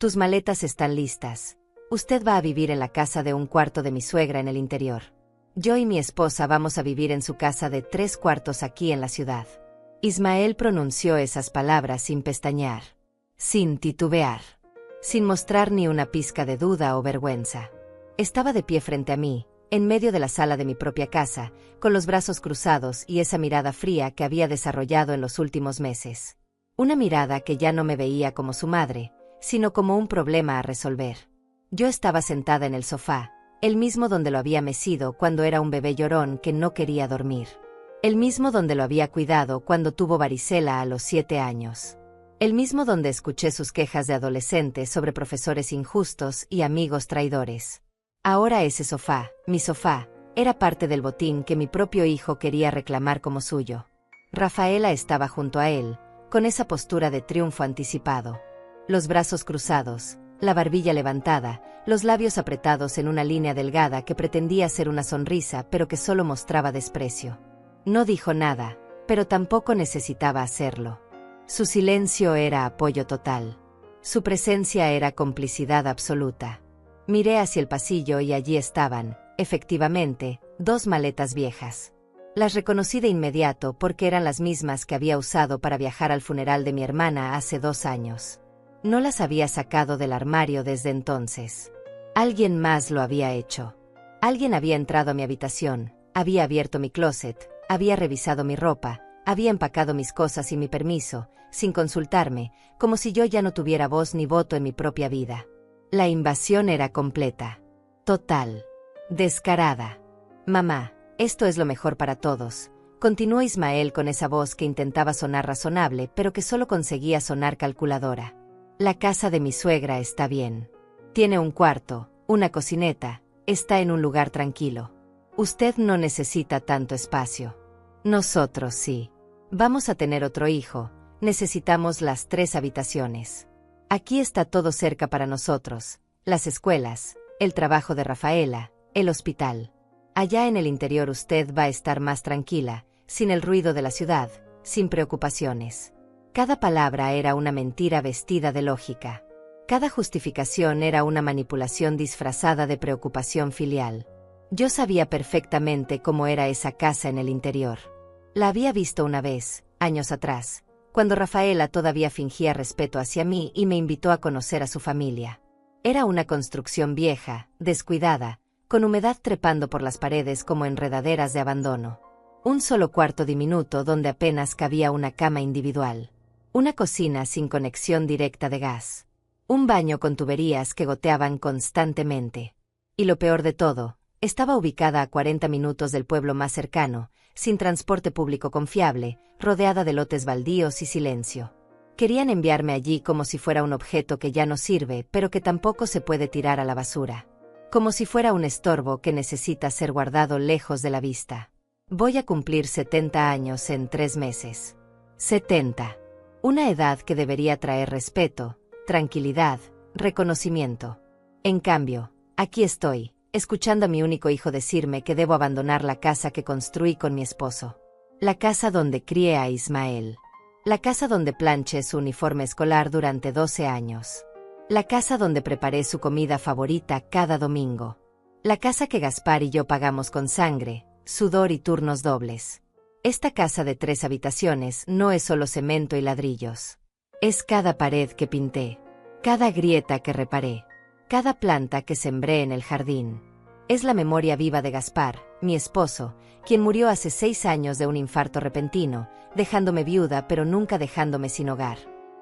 Tus maletas están listas. Usted va a vivir en la casa de un cuarto de mi suegra en el interior. Yo y mi esposa vamos a vivir en su casa de 3 cuartos aquí en la ciudad. Ismael pronunció esas palabras sin pestañear, sin titubear, sin mostrar ni una pizca de duda o vergüenza. Estaba de pie frente a mí, en medio de la sala de mi propia casa, con los brazos cruzados y esa mirada fría que había desarrollado en los últimos meses. Una mirada que ya no me veía como su madre, sino como un problema a resolver. Yo estaba sentada en el sofá, el mismo donde lo había mecido cuando era un bebé llorón que no quería dormir. El mismo donde lo había cuidado cuando tuvo varicela a los 7 años. El mismo donde escuché sus quejas de adolescente sobre profesores injustos y amigos traidores. Ahora ese sofá, mi sofá, era parte del botín que mi propio hijo quería reclamar como suyo. Rafaela estaba junto a él, con esa postura de triunfo anticipado. Los brazos cruzados, la barbilla levantada, los labios apretados en una línea delgada que pretendía ser una sonrisa pero que solo mostraba desprecio. No dijo nada, pero tampoco necesitaba hacerlo. Su silencio era apoyo total. Su presencia era complicidad absoluta. Miré hacia el pasillo y allí estaban, efectivamente, 2 maletas viejas. Las reconocí de inmediato porque eran las mismas que había usado para viajar al funeral de mi hermana hace 2 años. No las había sacado del armario desde entonces. Alguien más lo había hecho. Alguien había entrado a mi habitación, había abierto mi closet, había revisado mi ropa, había empacado mis cosas sin mi permiso, sin consultarme, como si yo ya no tuviera voz ni voto en mi propia vida. La invasión era completa, total, descarada. Mamá, esto es lo mejor para todos, continuó Ismael con esa voz que intentaba sonar razonable pero que solo conseguía sonar calculadora. La casa de mi suegra está bien. Tiene un cuarto, una cocineta, está en un lugar tranquilo. Usted no necesita tanto espacio. Nosotros sí. Vamos a tener otro hijo, necesitamos las 3 habitaciones. Aquí está todo cerca para nosotros, las escuelas, el trabajo de Rafaela, el hospital. Allá en el interior usted va a estar más tranquila, sin el ruido de la ciudad, sin preocupaciones. Cada palabra era una mentira vestida de lógica. Cada justificación era una manipulación disfrazada de preocupación filial. Yo sabía perfectamente cómo era esa casa en el interior. La había visto una vez, años atrás, cuando Rafaela todavía fingía respeto hacia mí y me invitó a conocer a su familia. Era una construcción vieja, descuidada, con humedad trepando por las paredes como enredaderas de abandono. Un solo cuarto diminuto donde apenas cabía una cama individual. Una cocina sin conexión directa de gas. Un baño con tuberías que goteaban constantemente. Y lo peor de todo, estaba ubicada a 40 minutos del pueblo más cercano, sin transporte público confiable, rodeada de lotes baldíos y silencio. Querían enviarme allí como si fuera un objeto que ya no sirve, pero que tampoco se puede tirar a la basura. Como si fuera un estorbo que necesita ser guardado lejos de la vista. Voy a cumplir 70 años en 3 meses. 70. Una edad que debería traer respeto, tranquilidad, reconocimiento. En cambio, aquí estoy, escuchando a mi único hijo decirme que debo abandonar la casa que construí con mi esposo. La casa donde crié a Ismael. La casa donde planché su uniforme escolar durante 12 años. La casa donde preparé su comida favorita cada domingo. La casa que Gaspar y yo pagamos con sangre, sudor y turnos dobles. Esta casa de 3 habitaciones no es solo cemento y ladrillos. Es cada pared que pinté, cada grieta que reparé, cada planta que sembré en el jardín. Es la memoria viva de Gaspar, mi esposo, quien murió hace 6 años de un infarto repentino, dejándome viuda pero nunca dejándome sin hogar.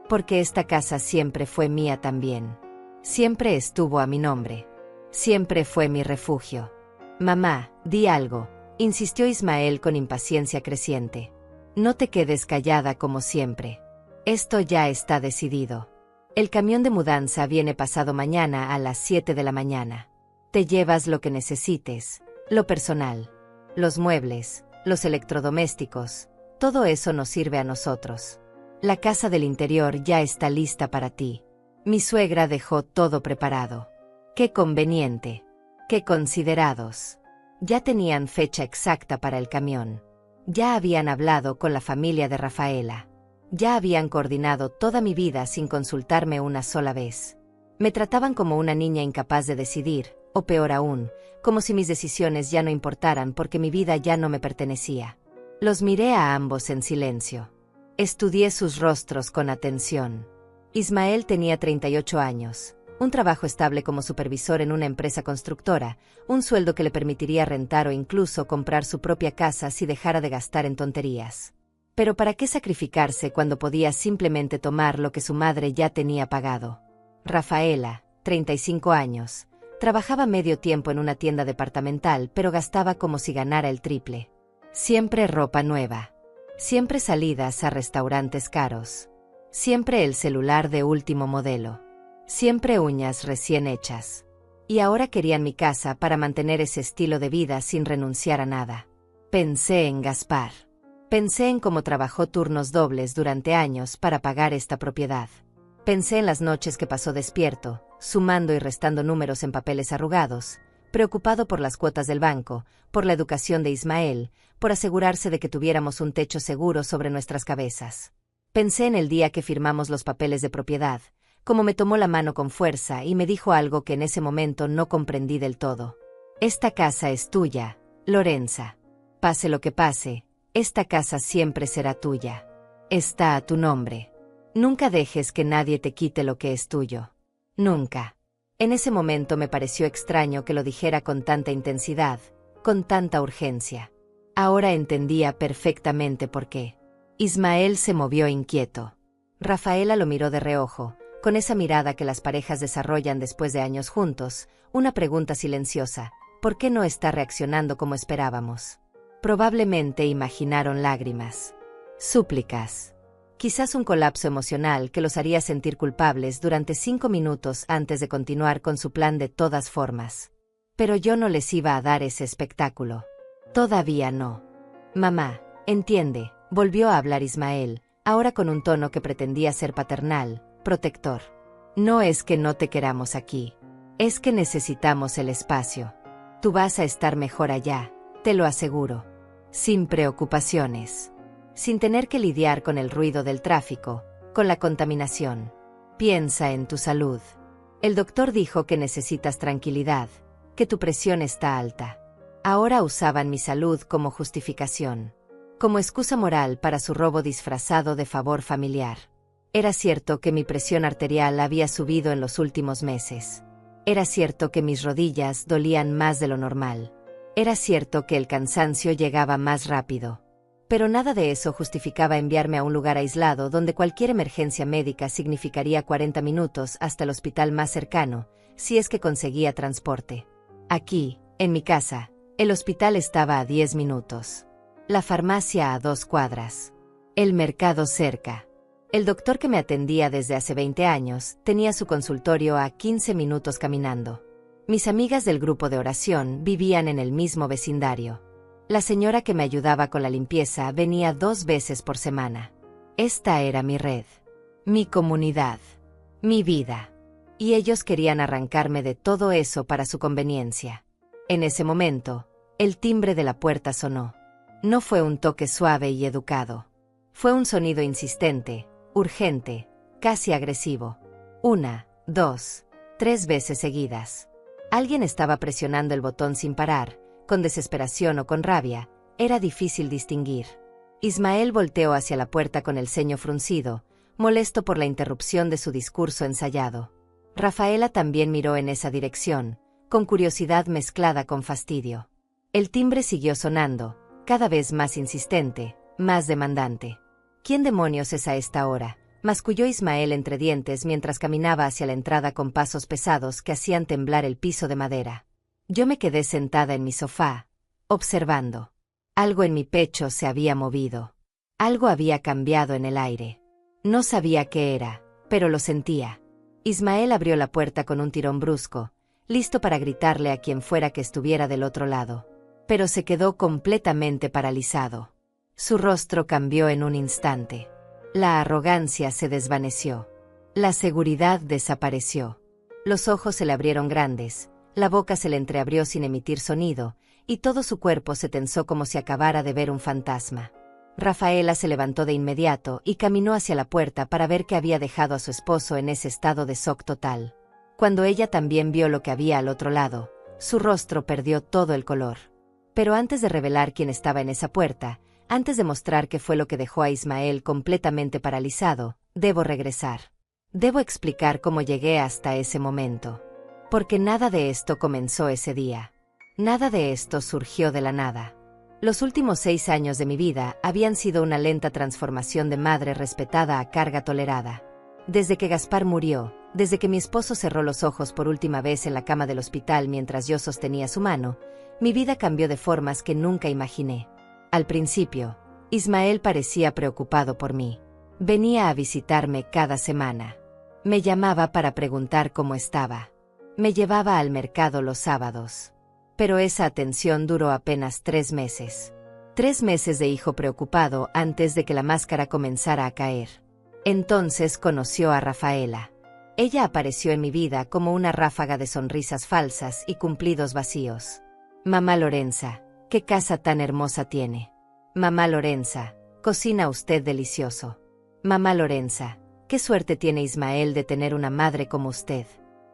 Porque esta casa siempre fue mía también. Siempre estuvo a mi nombre. Siempre fue mi refugio. Mamá, di algo, insistió Ismael con impaciencia creciente. No te quedes callada como siempre. Esto ya está decidido. El camión de mudanza viene pasado mañana a las 7 de la mañana. Te llevas lo que necesites, lo personal, los muebles, los electrodomésticos, todo eso nos sirve a nosotros. La casa del interior ya está lista para ti. Mi suegra dejó todo preparado. Qué conveniente. Qué considerados. Ya tenían fecha exacta para el camión. Ya habían hablado con la familia de Rafaela. Ya habían coordinado toda mi vida sin consultarme una sola vez. Me trataban como una niña incapaz de decidir, o peor aún, como si mis decisiones ya no importaran porque mi vida ya no me pertenecía. Los miré a ambos en silencio. Estudié sus rostros con atención. Ismael tenía 38 años, un trabajo estable como supervisor en una empresa constructora, un sueldo que le permitiría rentar o incluso comprar su propia casa si dejara de gastar en tonterías. Pero ¿para qué sacrificarse cuando podía simplemente tomar lo que su madre ya tenía pagado? Rafaela, 35 años, trabajaba medio tiempo en una tienda departamental, pero gastaba como si ganara el triple. Siempre ropa nueva. Siempre salidas a restaurantes caros. Siempre el celular de último modelo. Siempre uñas recién hechas. Y ahora querían mi casa para mantener ese estilo de vida sin renunciar a nada. Pensé en Gaspar. Pensé en cómo trabajó turnos dobles durante años para pagar esta propiedad. Pensé en las noches que pasó despierto, sumando y restando números en papeles arrugados, preocupado por las cuotas del banco, por la educación de Ismael, por asegurarse de que tuviéramos un techo seguro sobre nuestras cabezas. Pensé en el día que firmamos los papeles de propiedad, como me tomó la mano con fuerza y me dijo algo que en ese momento no comprendí del todo. Esta casa es tuya, Lorenza. Pase lo que pase, esta casa siempre será tuya. Está a tu nombre. Nunca dejes que nadie te quite lo que es tuyo. Nunca. En ese momento me pareció extraño que lo dijera con tanta intensidad, con tanta urgencia. Ahora entendía perfectamente por qué. Ismael se movió inquieto. Rafaela lo miró de reojo, con esa mirada que las parejas desarrollan después de años juntos, una pregunta silenciosa: ¿por qué no está reaccionando como esperábamos? Probablemente imaginaron lágrimas, súplicas. Quizás un colapso emocional que los haría sentir culpables durante 5 minutos antes de continuar con su plan de todas formas. Pero yo no les iba a dar ese espectáculo. Todavía no. Mamá, entiende, volvió a hablar Ismael, ahora con un tono que pretendía ser paternal, protector. No es que no te queramos aquí. Es que necesitamos el espacio. Tú vas a estar mejor allá, te lo aseguro. Sin preocupaciones. Sin tener que lidiar con el ruido del tráfico, con la contaminación. Piensa en tu salud. El doctor dijo que necesitas tranquilidad, que tu presión está alta. Ahora usaban mi salud como justificación, como excusa moral para su robo disfrazado de favor familiar. Era cierto que mi presión arterial había subido en los últimos meses. Era cierto que mis rodillas dolían más de lo normal. Era cierto que el cansancio llegaba más rápido. Pero nada de eso justificaba enviarme a un lugar aislado donde cualquier emergencia médica significaría 40 minutos hasta el hospital más cercano, si es que conseguía transporte. Aquí, en mi casa, el hospital estaba a 10 minutos. La farmacia a 2 cuadras. El mercado cerca. El doctor que me atendía desde hace 20 años tenía su consultorio a 15 minutos caminando. Mis amigas del grupo de oración vivían en el mismo vecindario. La señora que me ayudaba con la limpieza venía 2 veces por semana. Esta era mi red, mi comunidad, mi vida. Y ellos querían arrancarme de todo eso para su conveniencia. En ese momento, el timbre de la puerta sonó. No fue un toque suave y educado. Fue un sonido insistente, urgente, casi agresivo. 1, 2, 3 veces seguidas. Alguien estaba presionando el botón sin parar. Con desesperación o con rabia, era difícil distinguir. Ismael volteó hacia la puerta con el ceño fruncido, molesto por la interrupción de su discurso ensayado. Rafaela también miró en esa dirección, con curiosidad mezclada con fastidio. El timbre siguió sonando, cada vez más insistente, más demandante. ¿Quién demonios es a esta hora?, masculló Ismael entre dientes mientras caminaba hacia la entrada con pasos pesados que hacían temblar el piso de madera. Yo me quedé sentada en mi sofá, observando. Algo en mi pecho se había movido. Algo había cambiado en el aire. No sabía qué era, pero lo sentía. Ismael abrió la puerta con un tirón brusco, listo para gritarle a quien fuera que estuviera del otro lado. Pero se quedó completamente paralizado. Su rostro cambió en un instante. La arrogancia se desvaneció. La seguridad desapareció. Los ojos se le abrieron grandes. La boca se le entreabrió sin emitir sonido, y todo su cuerpo se tensó como si acabara de ver un fantasma. Rafaela se levantó de inmediato y caminó hacia la puerta para ver que había dejado a su esposo en ese estado de shock total. Cuando ella también vio lo que había al otro lado, su rostro perdió todo el color. Pero antes de revelar quién estaba en esa puerta, antes de mostrar qué fue lo que dejó a Ismael completamente paralizado, debo regresar. Debo explicar cómo llegué hasta ese momento. Porque nada de esto comenzó ese día. Nada de esto surgió de la nada. Los últimos 6 años de mi vida habían sido una lenta transformación de madre respetada a carga tolerada. Desde que Gaspar murió, desde que mi esposo cerró los ojos por última vez en la cama del hospital mientras yo sostenía su mano, mi vida cambió de formas que nunca imaginé. Al principio, Ismael parecía preocupado por mí. Venía a visitarme cada semana. Me llamaba para preguntar cómo estaba. Me llevaba al mercado los sábados. Pero esa atención duró apenas 3 meses. 3 meses de hijo preocupado antes de que la máscara comenzara a caer. Entonces conoció a Rafaela. Ella apareció en mi vida como una ráfaga de sonrisas falsas y cumplidos vacíos. Mamá Lorenza, qué casa tan hermosa tiene. Mamá Lorenza, cocina usted delicioso. Mamá Lorenza, qué suerte tiene Ismael de tener una madre como usted.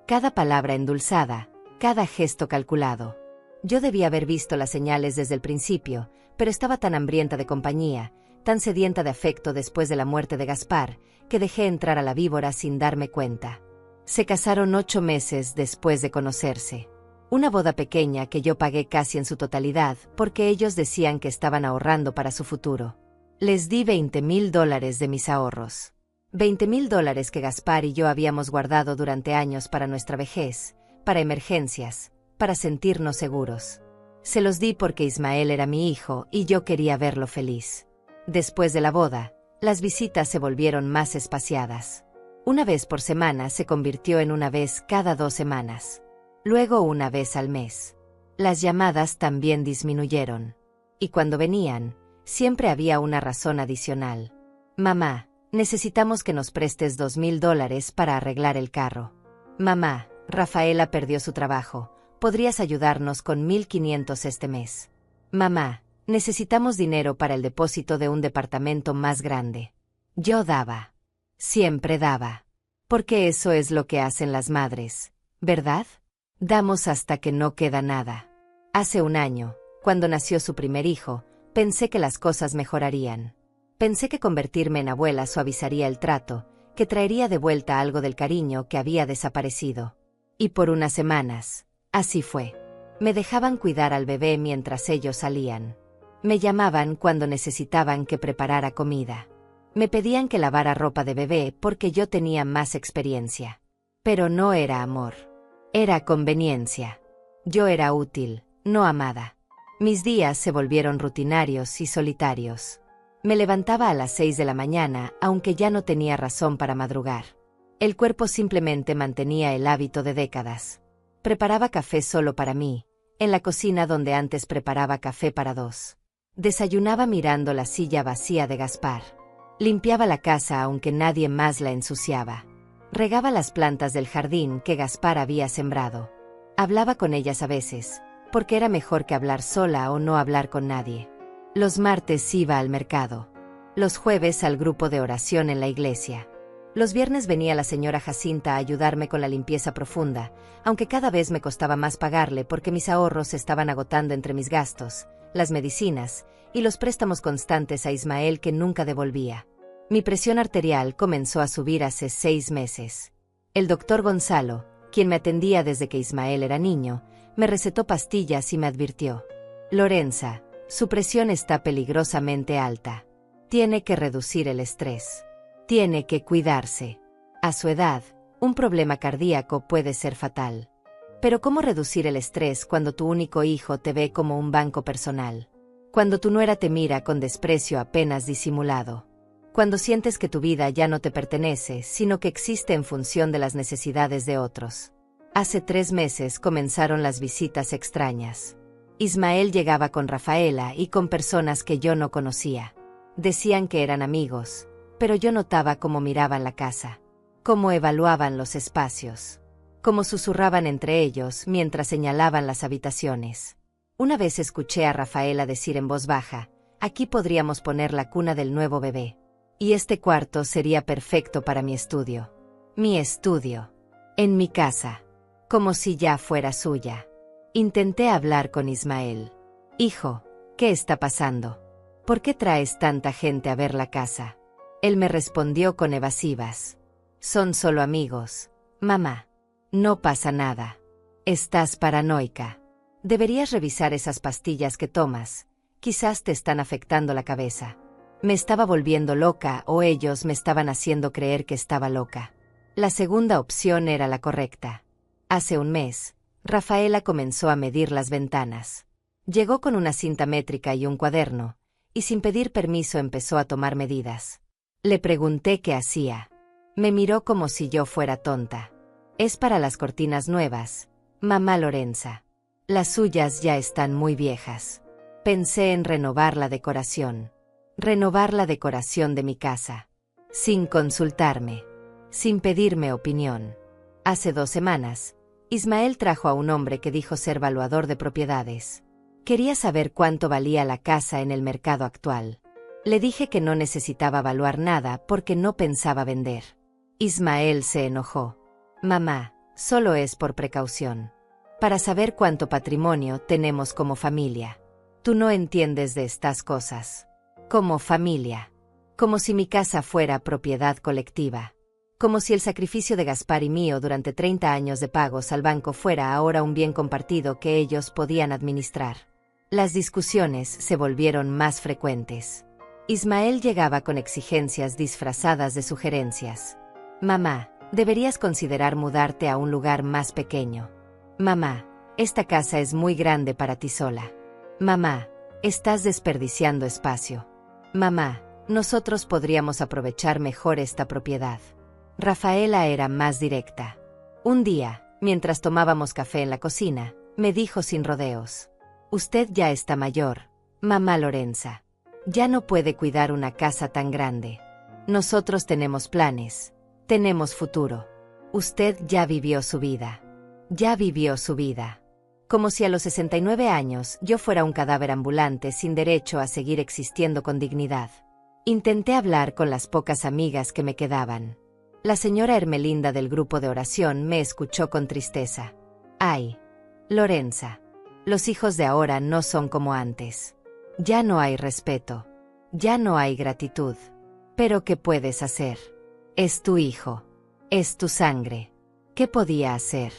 Cada palabra endulzada, cada gesto calculado. Yo debía haber visto las señales desde el principio, pero estaba tan hambrienta de compañía, tan sedienta de afecto después de la muerte de Gaspar, que dejé entrar a la víbora sin darme cuenta. Se casaron 8 meses después de conocerse. Una boda pequeña que yo pagué casi en su totalidad porque ellos decían que estaban ahorrando para su futuro. Les di $20,000 de mis ahorros. $20,000 que Gaspar y yo habíamos guardado durante años para nuestra vejez, para emergencias, para sentirnos seguros. Se los di porque Ismael era mi hijo y yo quería verlo feliz. Después de la boda, las visitas se volvieron más espaciadas. Una vez por semana se convirtió en una vez cada 2 semanas. Luego una vez al mes. Las llamadas también disminuyeron. Y cuando venían, siempre había una razón adicional. Mamá, necesitamos que nos prestes $2,000 para arreglar el carro. Mamá, Rafaela perdió su trabajo. ¿Podrías ayudarnos con 1,500 este mes? Mamá, necesitamos dinero para el depósito de un departamento más grande. Yo daba. Siempre daba. Porque eso es lo que hacen las madres, ¿verdad? Damos hasta que no queda nada. Hace 1 año, cuando nació su primer hijo, pensé que las cosas mejorarían. Pensé que convertirme en abuela suavizaría el trato, que traería de vuelta algo del cariño que había desaparecido. Y por unas semanas, así fue. Me dejaban cuidar al bebé mientras ellos salían. Me llamaban cuando necesitaban que preparara comida. Me pedían que lavara ropa de bebé porque yo tenía más experiencia. Pero no era amor. Era conveniencia. Yo era útil, no amada. Mis días se volvieron rutinarios y solitarios. Me levantaba a las 6 de la mañana, aunque ya no tenía razón para madrugar. El cuerpo simplemente mantenía el hábito de décadas. Preparaba café solo para mí, en la cocina donde antes preparaba café para 2. Desayunaba mirando la silla vacía de Gaspar. Limpiaba la casa aunque nadie más la ensuciaba. Regaba las plantas del jardín que Gaspar había sembrado. Hablaba con ellas a veces, porque era mejor que hablar sola o no hablar con nadie. Los martes iba al mercado. Los jueves al grupo de oración en la iglesia. Los viernes venía la señora Jacinta a ayudarme con la limpieza profunda, aunque cada vez me costaba más pagarle porque mis ahorros se estaban agotando entre mis gastos, las medicinas y los préstamos constantes a Ismael que nunca devolvía. Mi presión arterial comenzó a subir hace 6 meses. El doctor Gonzalo, quien me atendía desde que Ismael era niño, me recetó pastillas y me advirtió: Lorenza, su presión está peligrosamente alta. Tiene que reducir el estrés. Tiene que cuidarse. A su edad, un problema cardíaco puede ser fatal. Pero ¿cómo reducir el estrés cuando tu único hijo te ve como un banco personal? Cuando tu nuera te mira con desprecio apenas disimulado. Cuando sientes que tu vida ya no te pertenece, sino que existe en función de las necesidades de otros. Hace 3 meses comenzaron las visitas extrañas. Ismael llegaba con Rafaela y con personas que yo no conocía. Decían que eran amigos, pero yo notaba cómo miraban la casa, cómo evaluaban los espacios, cómo susurraban entre ellos mientras señalaban las habitaciones. Una vez escuché a Rafaela decir en voz baja: aquí podríamos poner la cuna del nuevo bebé. Y este cuarto sería perfecto para mi estudio. Mi estudio. En mi casa. Como si ya fuera suya. Intenté hablar con Ismael. Hijo, ¿qué está pasando? ¿Por qué traes tanta gente a ver la casa? Él me respondió con evasivas. Son solo amigos. Mamá. No pasa nada. Estás paranoica. Deberías revisar esas pastillas que tomas. Quizás te están afectando la cabeza. Me estaba volviendo loca o ellos me estaban haciendo creer que estaba loca. La segunda opción era la correcta. Hace un mes, Rafaela comenzó a medir las ventanas. Llegó con una cinta métrica y un cuaderno, y sin pedir permiso empezó a tomar medidas. Le pregunté qué hacía. Me miró como si yo fuera tonta. Es para las cortinas nuevas, mamá Lorenza. Las suyas ya están muy viejas. Pensé en renovar la decoración. Renovar la decoración de mi casa. Sin consultarme. Sin pedirme opinión. Hace 2 semanas, Ismael trajo a un hombre que dijo ser valuador de propiedades. Quería saber cuánto valía la casa en el mercado actual. Le dije que no necesitaba valuar nada porque no pensaba vender. Ismael se enojó. Mamá, solo es por precaución. Para saber cuánto patrimonio tenemos como familia. Tú no entiendes de estas cosas. Como familia. Como si mi casa fuera propiedad colectiva. Como si el sacrificio de Gaspar y mío durante 30 años de pagos al banco fuera ahora un bien compartido que ellos podían administrar. Las discusiones se volvieron más frecuentes. Ismael llegaba con exigencias disfrazadas de sugerencias. Mamá, deberías considerar mudarte a un lugar más pequeño. Mamá, esta casa es muy grande para ti sola. Mamá, estás desperdiciando espacio. Mamá, nosotros podríamos aprovechar mejor esta propiedad. Rafaela era más directa. Un día, mientras tomábamos café en la cocina, me dijo sin rodeos. Usted ya está mayor, mamá Lorenza. Ya no puede cuidar una casa tan grande. Nosotros tenemos planes, tenemos futuro. Usted ya vivió su vida. Ya vivió su vida. Como si a los 69 años yo fuera un cadáver ambulante sin derecho a seguir existiendo con dignidad. Intenté hablar con las pocas amigas que me quedaban. La señora Hermelinda del grupo de oración me escuchó con tristeza. Ay, Lorenza, los hijos de ahora no son como antes. Ya no hay respeto. Ya no hay gratitud. Pero ¿qué puedes hacer? Es tu hijo. Es tu sangre. ¿Qué podía hacer?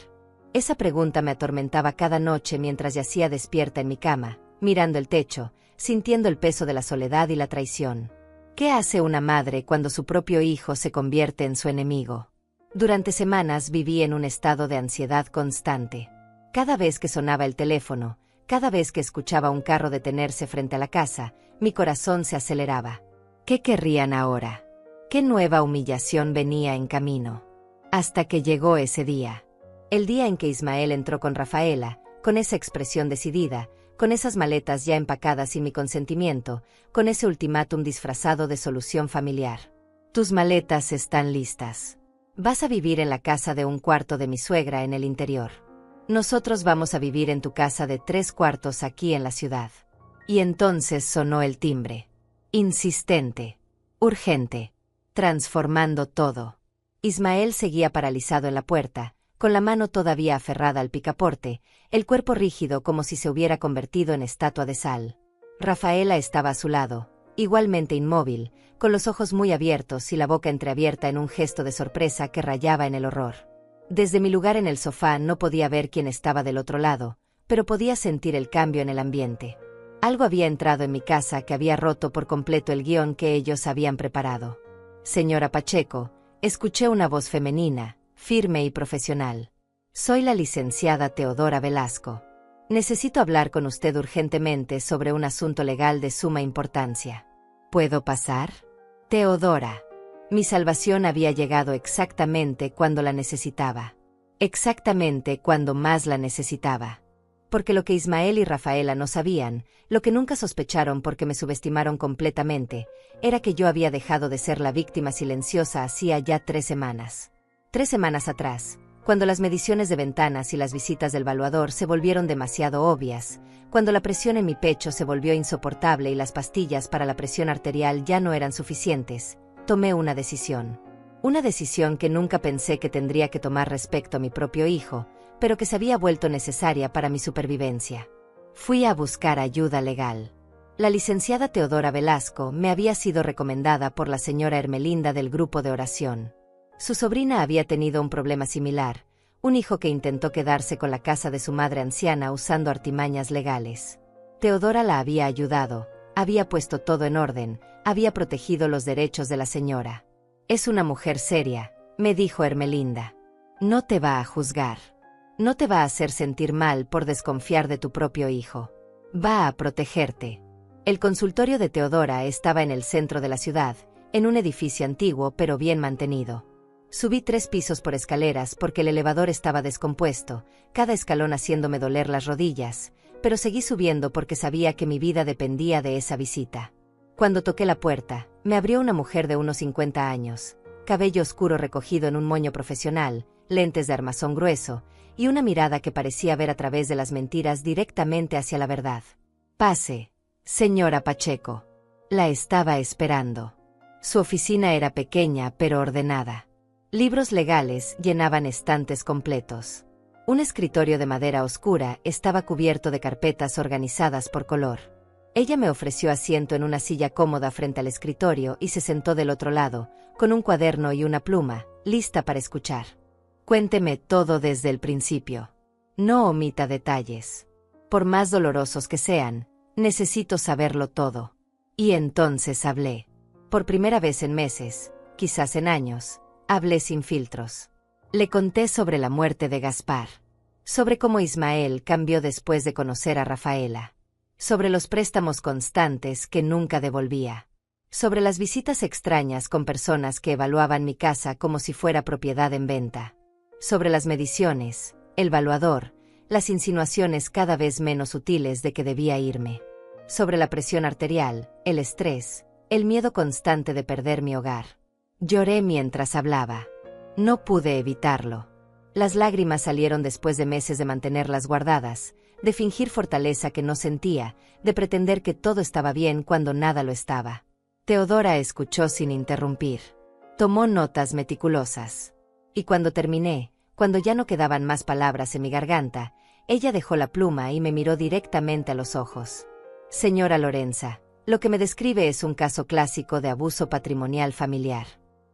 Esa pregunta me atormentaba cada noche mientras yacía despierta en mi cama, mirando el techo, sintiendo el peso de la soledad y la traición. ¿Qué hace una madre cuando su propio hijo se convierte en su enemigo? Durante semanas viví en un estado de ansiedad constante. Cada vez que sonaba el teléfono, cada vez que escuchaba un carro detenerse frente a la casa, mi corazón se aceleraba. ¿Qué querrían ahora? ¿Qué nueva humillación venía en camino? Hasta que llegó ese día. El día en que Ismael entró con Rafaela, con esa expresión decidida, con esas maletas ya empacadas sin mi consentimiento, con ese ultimátum disfrazado de solución familiar. Tus maletas están listas. Vas a vivir en la casa de 1/4 de mi suegra en el interior. Nosotros vamos a vivir en tu casa de 3/4 aquí en la ciudad. Y entonces sonó el timbre. Insistente. Urgente. Transformando todo. Ismael seguía paralizado en la puerta, con la mano todavía aferrada al picaporte, el cuerpo rígido como si se hubiera convertido en estatua de sal. Rafaela estaba a su lado, igualmente inmóvil, con los ojos muy abiertos y la boca entreabierta en un gesto de sorpresa que rayaba en el horror. Desde mi lugar en el sofá no podía ver quién estaba del otro lado, pero podía sentir el cambio en el ambiente. Algo había entrado en mi casa que había roto por completo el guión que ellos habían preparado. Señora Pacheco, escuché una voz femenina, firme y profesional. Soy la licenciada Teodora Velasco. Necesito hablar con usted urgentemente sobre un asunto legal de suma importancia. ¿Puedo pasar? Teodora. Mi salvación había llegado exactamente cuando la necesitaba. Exactamente cuando más la necesitaba. Porque lo que Ismael y Rafaela no sabían, lo que nunca sospecharon porque me subestimaron completamente, era que yo había dejado de ser la víctima silenciosa hacía ya 3 semanas. 3 semanas atrás, cuando las mediciones de ventanas y las visitas del valuador se volvieron demasiado obvias, cuando la presión en mi pecho se volvió insoportable y las pastillas para la presión arterial ya no eran suficientes, tomé una decisión. Una decisión que nunca pensé que tendría que tomar respecto a mi propio hijo, pero que se había vuelto necesaria para mi supervivencia. Fui a buscar ayuda legal. La licenciada Teodora Velasco me había sido recomendada por la señora Hermelinda del grupo de oración. Su sobrina había tenido un problema similar, un hijo que intentó quedarse con la casa de su madre anciana usando artimañas legales. Teodora la había ayudado, había puesto todo en orden, había protegido los derechos de la señora. Es una mujer seria, me dijo Hermelinda. No te va a juzgar. No te va a hacer sentir mal por desconfiar de tu propio hijo. Va a protegerte. El consultorio de Teodora estaba en el centro de la ciudad, en un edificio antiguo pero bien mantenido. Subí 3 pisos por escaleras porque el elevador estaba descompuesto, cada escalón haciéndome doler las rodillas, pero seguí subiendo porque sabía que mi vida dependía de esa visita. Cuando toqué la puerta, me abrió una mujer de unos 50 años, cabello oscuro recogido en un moño profesional, lentes de armazón grueso, y una mirada que parecía ver a través de las mentiras directamente hacia la verdad. Pase, señora Pacheco. La estaba esperando. Su oficina era pequeña pero ordenada. Libros legales llenaban estantes completos. Un escritorio de madera oscura estaba cubierto de carpetas organizadas por color. Ella me ofreció asiento en una silla cómoda frente al escritorio y se sentó del otro lado, con un cuaderno y una pluma, lista para escuchar. Cuénteme todo desde el principio. No omita detalles. Por más dolorosos que sean, necesito saberlo todo. Y entonces hablé. Por primera vez en meses, quizás en años, hablé sin filtros. Le conté sobre la muerte de Gaspar. Sobre cómo Ismael cambió después de conocer a Rafaela. Sobre los préstamos constantes que nunca devolvía. Sobre las visitas extrañas con personas que evaluaban mi casa como si fuera propiedad en venta. Sobre las mediciones, el valuador, las insinuaciones cada vez menos sutiles de que debía irme. Sobre la presión arterial, el estrés, el miedo constante de perder mi hogar. Lloré mientras hablaba. No pude evitarlo. Las lágrimas salieron después de meses de mantenerlas guardadas, de fingir fortaleza que no sentía, de pretender que todo estaba bien cuando nada lo estaba. Teodora escuchó sin interrumpir. Tomó notas meticulosas. Y cuando terminé, cuando ya no quedaban más palabras en mi garganta, ella dejó la pluma y me miró directamente a los ojos. Señora Lorenza, lo que me describe es un caso clásico de abuso patrimonial familiar.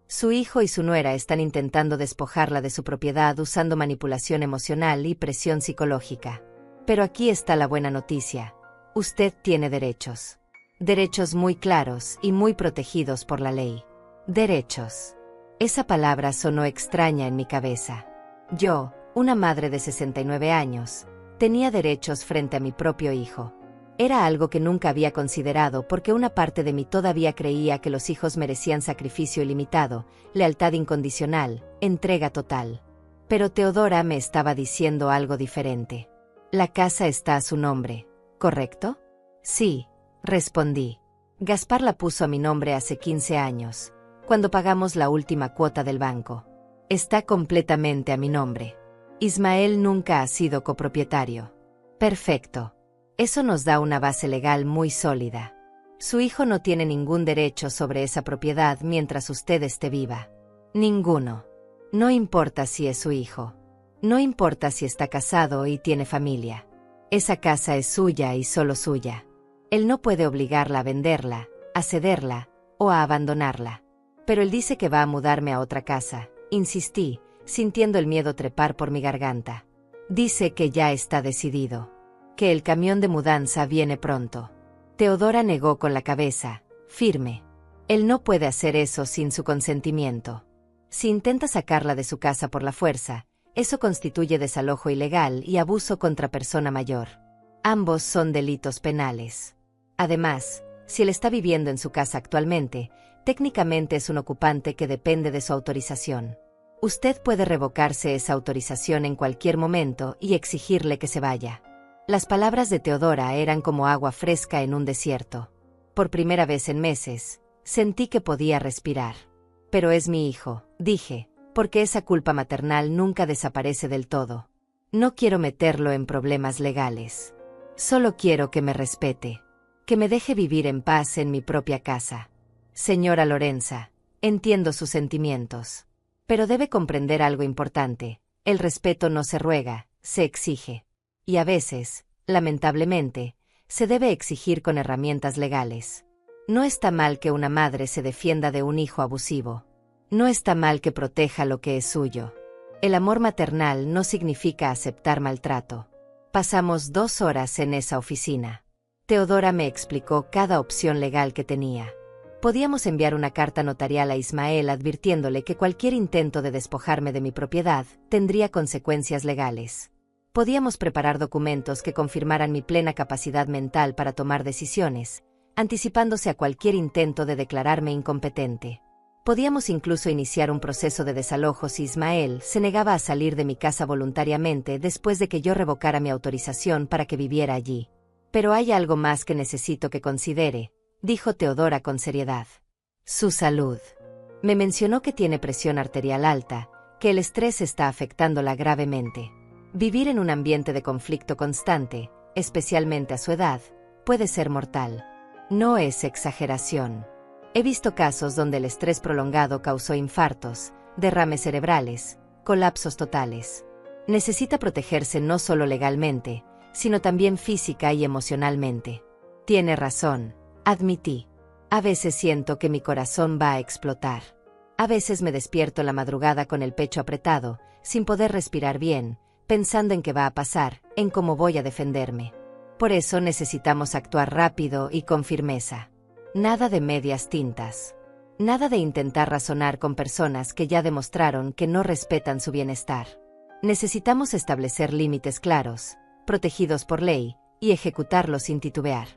Su hijo y su nuera están intentando despojarla de su propiedad usando manipulación emocional y presión psicológica. Pero aquí está la buena noticia. Usted tiene derechos. Derechos muy claros y muy protegidos por la ley. Derechos. Esa palabra sonó extraña en mi cabeza. Yo, una madre de 69 años, tenía derechos frente a mi propio hijo. Era algo que nunca había considerado porque una parte de mí todavía creía que los hijos merecían sacrificio ilimitado, lealtad incondicional, entrega total. Pero Teodora me estaba diciendo algo diferente. La casa está a su nombre, ¿correcto? Sí, respondí. Gaspar la puso a mi nombre hace 15 años, cuando pagamos la última cuota del banco. Está completamente a mi nombre. Ismael nunca ha sido copropietario. Perfecto. Eso nos da una base legal muy sólida. Su hijo no tiene ningún derecho sobre esa propiedad mientras usted esté viva. Ninguno. No importa si es su hijo. No importa si está casado y tiene familia. Esa casa es suya y solo suya. Él no puede obligarla a venderla, a cederla o a abandonarla. Pero él dice que va a mudarme a otra casa, insistí, sintiendo el miedo trepar por mi garganta. Dice que ya está decidido. Que el camión de mudanza viene pronto. Teodora negó con la cabeza, firme. Él no puede hacer eso sin su consentimiento. Si intenta sacarla de su casa por la fuerza, eso constituye desalojo ilegal y abuso contra persona mayor. Ambos son delitos penales. Además, si él está viviendo en su casa actualmente, técnicamente es un ocupante que depende de su autorización. Usted puede revocarse esa autorización en cualquier momento y exigirle que se vaya. Las palabras de Teodora eran como agua fresca en un desierto. Por primera vez en meses, sentí que podía respirar. Pero es mi hijo, dije, porque esa culpa maternal nunca desaparece del todo. No quiero meterlo en problemas legales. Solo quiero que me respete. Que me deje vivir en paz en mi propia casa. Señora Lorenza, Entiendo sus sentimientos. Pero debe comprender algo importante: el respeto no se ruega, se exige. Y a veces, lamentablemente, se debe exigir con herramientas legales. No está mal que una madre se defienda de un hijo abusivo. No está mal que proteja lo que es suyo. El amor maternal no significa aceptar maltrato. Pasamos 2 horas en esa oficina. Teodora me explicó cada opción legal que tenía. Podíamos enviar una carta notarial a Ismael advirtiéndole que cualquier intento de despojarme de mi propiedad tendría consecuencias legales. Podíamos preparar documentos que confirmaran mi plena capacidad mental para tomar decisiones, anticipándose a cualquier intento de declararme incompetente. Podíamos incluso iniciar un proceso de desalojo si Ismael se negaba a salir de mi casa voluntariamente después de que yo revocara mi autorización para que viviera allí. Pero hay algo más que necesito que considere, dijo Teodora con seriedad. Su salud. Me mencionó que tiene presión arterial alta, que el estrés está afectándola gravemente. Vivir en un ambiente de conflicto constante, especialmente a su edad, puede ser mortal. No es exageración. He visto casos donde el estrés prolongado causó infartos, derrames cerebrales, colapsos totales. Necesita protegerse no solo legalmente, sino también física y emocionalmente. Tiene razón, admití. A veces siento que mi corazón va a explotar. A veces me despierto en la madrugada con el pecho apretado, sin poder respirar bien, pensando en qué va a pasar, en cómo voy a defenderme. Por eso necesitamos actuar rápido y con firmeza. Nada de medias tintas. Nada de intentar razonar con personas que ya demostraron que no respetan su bienestar. Necesitamos establecer límites claros, protegidos por ley, y ejecutarlos sin titubear.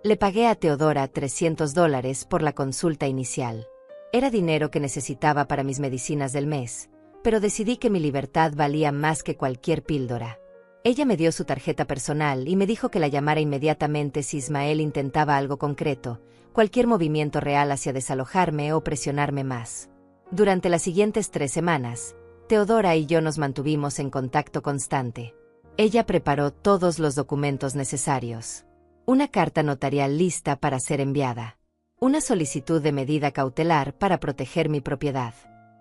Le pagué a Teodora $300 por la consulta inicial. Era dinero que necesitaba para mis medicinas del mes, pero decidí que mi libertad valía más que cualquier píldora. Ella me dio su tarjeta personal y me dijo que la llamara inmediatamente si Ismael intentaba algo concreto, cualquier movimiento real hacia desalojarme o presionarme más. Durante las siguientes 3 semanas, Teodora y yo nos mantuvimos en contacto constante. Ella preparó todos los documentos necesarios. Una carta notarial lista para ser enviada. Una solicitud de medida cautelar para proteger mi propiedad.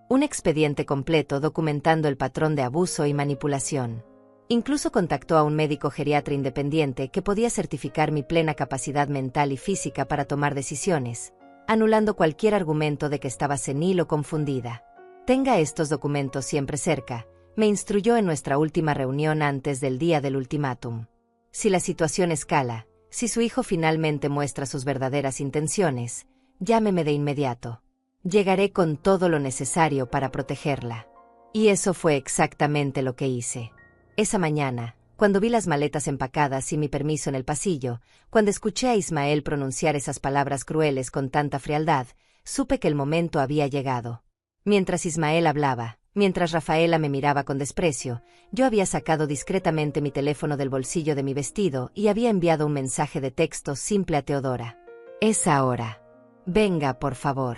Un expediente completo documentando el patrón de abuso y manipulación. Incluso contactó a un médico geriatra independiente que podía certificar mi plena capacidad mental y física para tomar decisiones, anulando cualquier argumento de que estaba senil o confundida. Tenga estos documentos siempre cerca, me instruyó en nuestra última reunión antes del día del ultimátum. Si la situación escala, si su hijo finalmente muestra sus verdaderas intenciones, llámeme de inmediato. Llegaré con todo lo necesario para protegerla. Y eso fue exactamente lo que hice. Esa mañana, cuando vi las maletas empacadas y mi permiso en el pasillo, cuando escuché a Ismael pronunciar esas palabras crueles con tanta frialdad, supe que el momento había llegado. Mientras Ismael hablaba, mientras Rafaela me miraba con desprecio, yo había sacado discretamente mi teléfono del bolsillo de mi vestido y había enviado un mensaje de texto simple a Teodora. «Es ahora. Venga, por favor».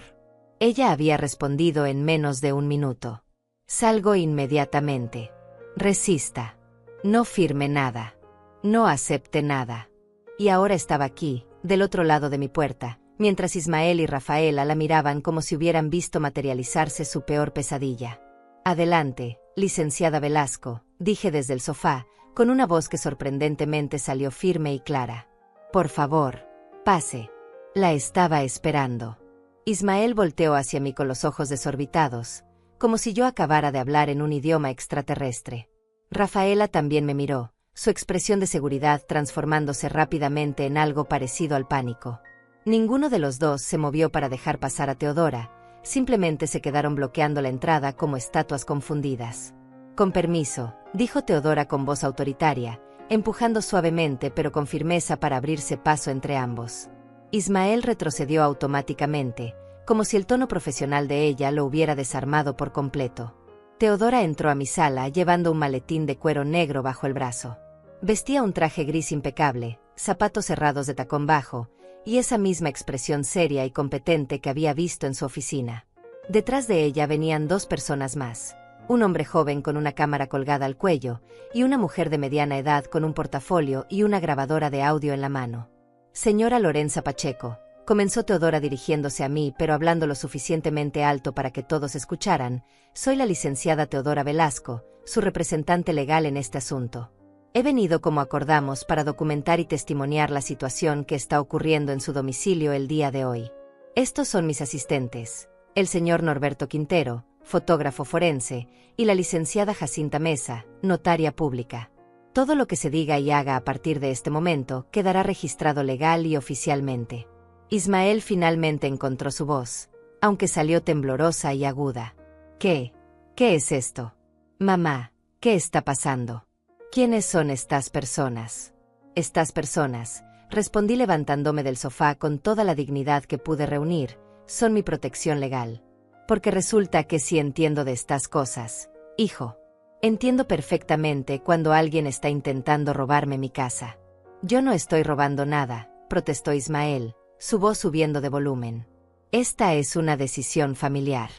Ella había respondido en menos de 1 minuto. «Salgo inmediatamente. Resista. No firme nada. No acepte nada». Y ahora estaba aquí, del otro lado de mi puerta, mientras Ismael y Rafaela la miraban como si hubieran visto materializarse su peor pesadilla. «Adelante, licenciada Velasco», dije desde el sofá, con una voz que sorprendentemente salió firme y clara. «Por favor, pase. La estaba esperando». Ismael volteó hacia mí con los ojos desorbitados, como si yo acabara de hablar en un idioma extraterrestre. Rafaela también me miró, su expresión de seguridad transformándose rápidamente en algo parecido al pánico. Ninguno de los dos se movió para dejar pasar a Teodora, simplemente se quedaron bloqueando la entrada como estatuas confundidas. «Con permiso», dijo Teodora con voz autoritaria, empujando suavemente pero con firmeza para abrirse paso entre ambos. Ismael retrocedió automáticamente, como si el tono profesional de ella lo hubiera desarmado por completo. Teodora entró a mi sala llevando un maletín de cuero negro bajo el brazo. Vestía un traje gris impecable, zapatos cerrados de tacón bajo, y esa misma expresión seria y competente que había visto en su oficina. Detrás de ella venían 2 personas más, un hombre joven con una cámara colgada al cuello, y una mujer de mediana edad con un portafolio y una grabadora de audio en la mano. «Señora Lorenza Pacheco», comenzó Teodora dirigiéndose a mí, pero hablando lo suficientemente alto para que todos escucharan. Soy la licenciada Teodora Velasco, su representante legal en este asunto. He venido como acordamos para documentar y testimoniar la situación que está ocurriendo en su domicilio el día de hoy. Estos son mis asistentes, el señor Norberto Quintero, fotógrafo forense, y la licenciada Jacinta Mesa, notaria pública. Todo lo que se diga y haga a partir de este momento quedará registrado legal y oficialmente. Ismael finalmente encontró su voz, aunque salió temblorosa y aguda. ¿Qué? ¿Qué es esto? Mamá, ¿qué está pasando? ¿Quiénes son estas personas? Estas personas, respondí levantándome del sofá con toda la dignidad que pude reunir, son mi protección legal. Porque resulta que sí entiendo de estas cosas, hijo. Entiendo perfectamente cuando alguien está intentando robarme mi casa. Yo no estoy robando nada, protestó Ismael, su voz subiendo de volumen. Esta es una decisión familiar.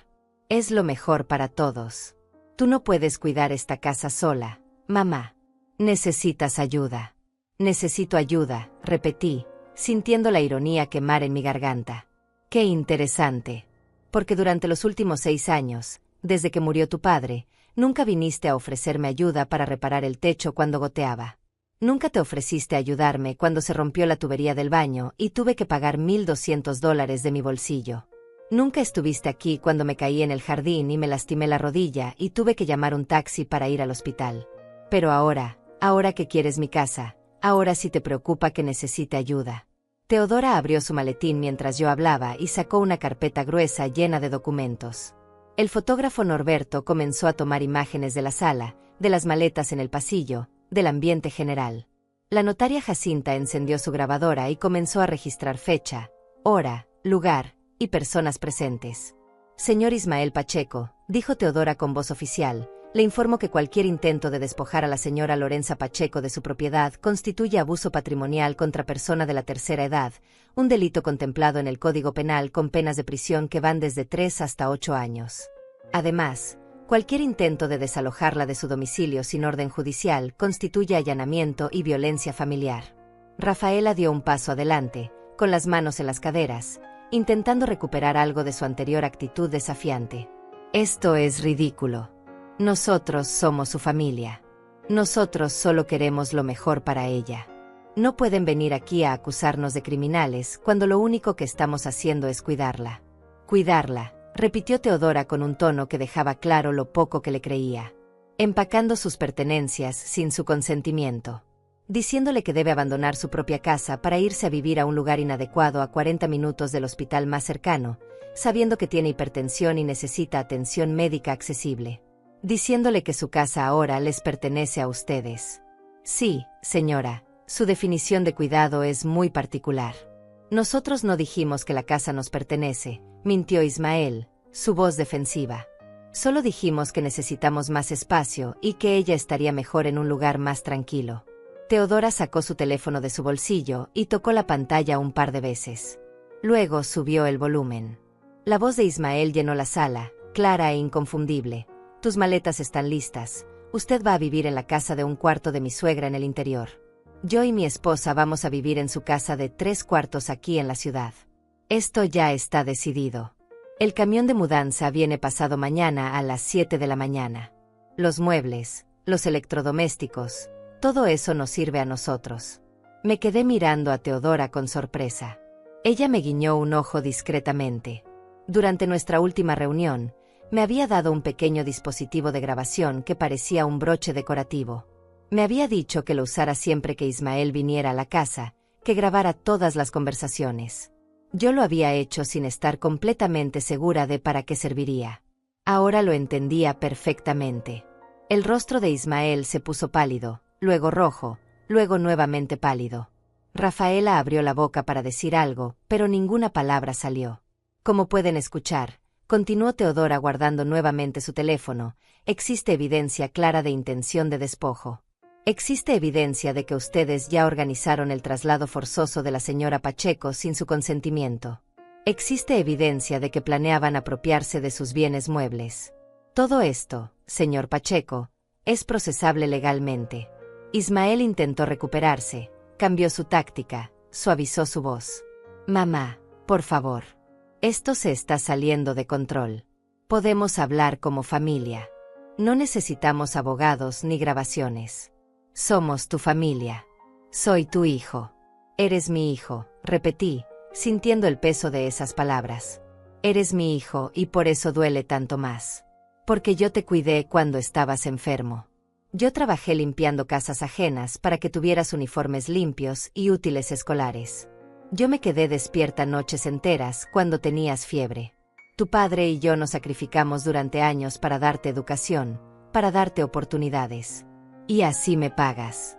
Es lo mejor para todos. Tú no puedes cuidar esta casa sola, mamá. Necesitas ayuda. Necesito ayuda, repetí, sintiendo la ironía quemar en mi garganta. Qué interesante. Porque durante los últimos 6 años, desde que murió tu padre, nunca viniste a ofrecerme ayuda para reparar el techo cuando goteaba. Nunca te ofreciste a ayudarme cuando se rompió la tubería del baño y tuve que pagar $1,200 de mi bolsillo. Nunca estuviste aquí cuando me caí en el jardín y me lastimé la rodilla y tuve que llamar un taxi para ir al hospital. Pero ahora que quieres mi casa, ahora sí te preocupa que necesite ayuda. Teodora abrió su maletín mientras yo hablaba y sacó una carpeta gruesa llena de documentos. El fotógrafo Norberto comenzó a tomar imágenes de la sala, de las maletas en el pasillo, del ambiente general. La notaria Jacinta encendió su grabadora y comenzó a registrar fecha, hora, lugar y personas presentes. Señor Ismael Pacheco, dijo Teodora con voz oficial, le informo que cualquier intento de despojar a la señora Lorenza Pacheco de su propiedad constituye abuso patrimonial contra persona de la tercera edad, un delito contemplado en el Código Penal con penas de prisión que van desde 3 hasta 8 años. Además, cualquier intento de desalojarla de su domicilio sin orden judicial constituye allanamiento y violencia familiar. Rafaela dio un paso adelante, con las manos en las caderas, intentando recuperar algo de su anterior actitud desafiante. Esto es ridículo. Nosotros somos su familia. Nosotros solo queremos lo mejor para ella. No pueden venir aquí a acusarnos de criminales cuando lo único que estamos haciendo es cuidarla. Cuidarla, repitió Teodora con un tono que dejaba claro lo poco que le creía. Empacando sus pertenencias sin su consentimiento. Diciéndole que debe abandonar su propia casa para irse a vivir a un lugar inadecuado a 40 minutos del hospital más cercano, sabiendo que tiene hipertensión y necesita atención médica accesible. Diciéndole que su casa ahora les pertenece a ustedes. Sí, señora, su definición de cuidado es muy particular. Nosotros no dijimos que la casa nos pertenece, mintió Ismael, su voz defensiva. Solo dijimos que necesitamos más espacio y que ella estaría mejor en un lugar más tranquilo. Teodora sacó su teléfono de su bolsillo y tocó la pantalla un par de veces. Luego subió el volumen. La voz de Ismael llenó la sala, clara e inconfundible. Tus maletas están listas. Usted va a vivir en la casa de 1/4 de mi suegra en el interior. Yo y mi esposa vamos a vivir en su casa de 3/4 aquí en la ciudad. Esto ya está decidido. El camión de mudanza viene pasado mañana a las 7 de la mañana. Los muebles, los electrodomésticos, todo eso nos sirve a nosotros. Me quedé mirando a Teodora con sorpresa. Ella me guiñó un ojo discretamente. Durante nuestra última reunión, me había dado un pequeño dispositivo de grabación que parecía un broche decorativo. Me había dicho que lo usara siempre que Ismael viniera a la casa, que grabara todas las conversaciones. Yo lo había hecho sin estar completamente segura de para qué serviría. Ahora lo entendía perfectamente. El rostro de Ismael se puso pálido, luego rojo, luego nuevamente pálido. Rafaela abrió la boca para decir algo, pero ninguna palabra salió. Como pueden escuchar, continuó Teodora guardando nuevamente su teléfono, existe evidencia clara de intención de despojo. Existe evidencia de que ustedes ya organizaron el traslado forzoso de la señora Pacheco sin su consentimiento. Existe evidencia de que planeaban apropiarse de sus bienes muebles. Todo esto, señor Pacheco, es procesable legalmente. Ismael intentó recuperarse, cambió su táctica, suavizó su voz. Mamá, Por favor. Esto se está saliendo de control. Podemos hablar como familia. No necesitamos abogados ni grabaciones. Somos tu familia. Soy tu hijo. Eres mi hijo, repetí, sintiendo el peso de esas palabras. Eres mi hijo y por eso duele tanto más. Porque yo te cuidé cuando estabas enfermo. Yo trabajé limpiando casas ajenas para que tuvieras uniformes limpios y útiles escolares. Yo me quedé despierta noches enteras cuando tenías fiebre. Tu padre y yo nos sacrificamos durante años para darte educación, para darte oportunidades. Y así me pagas.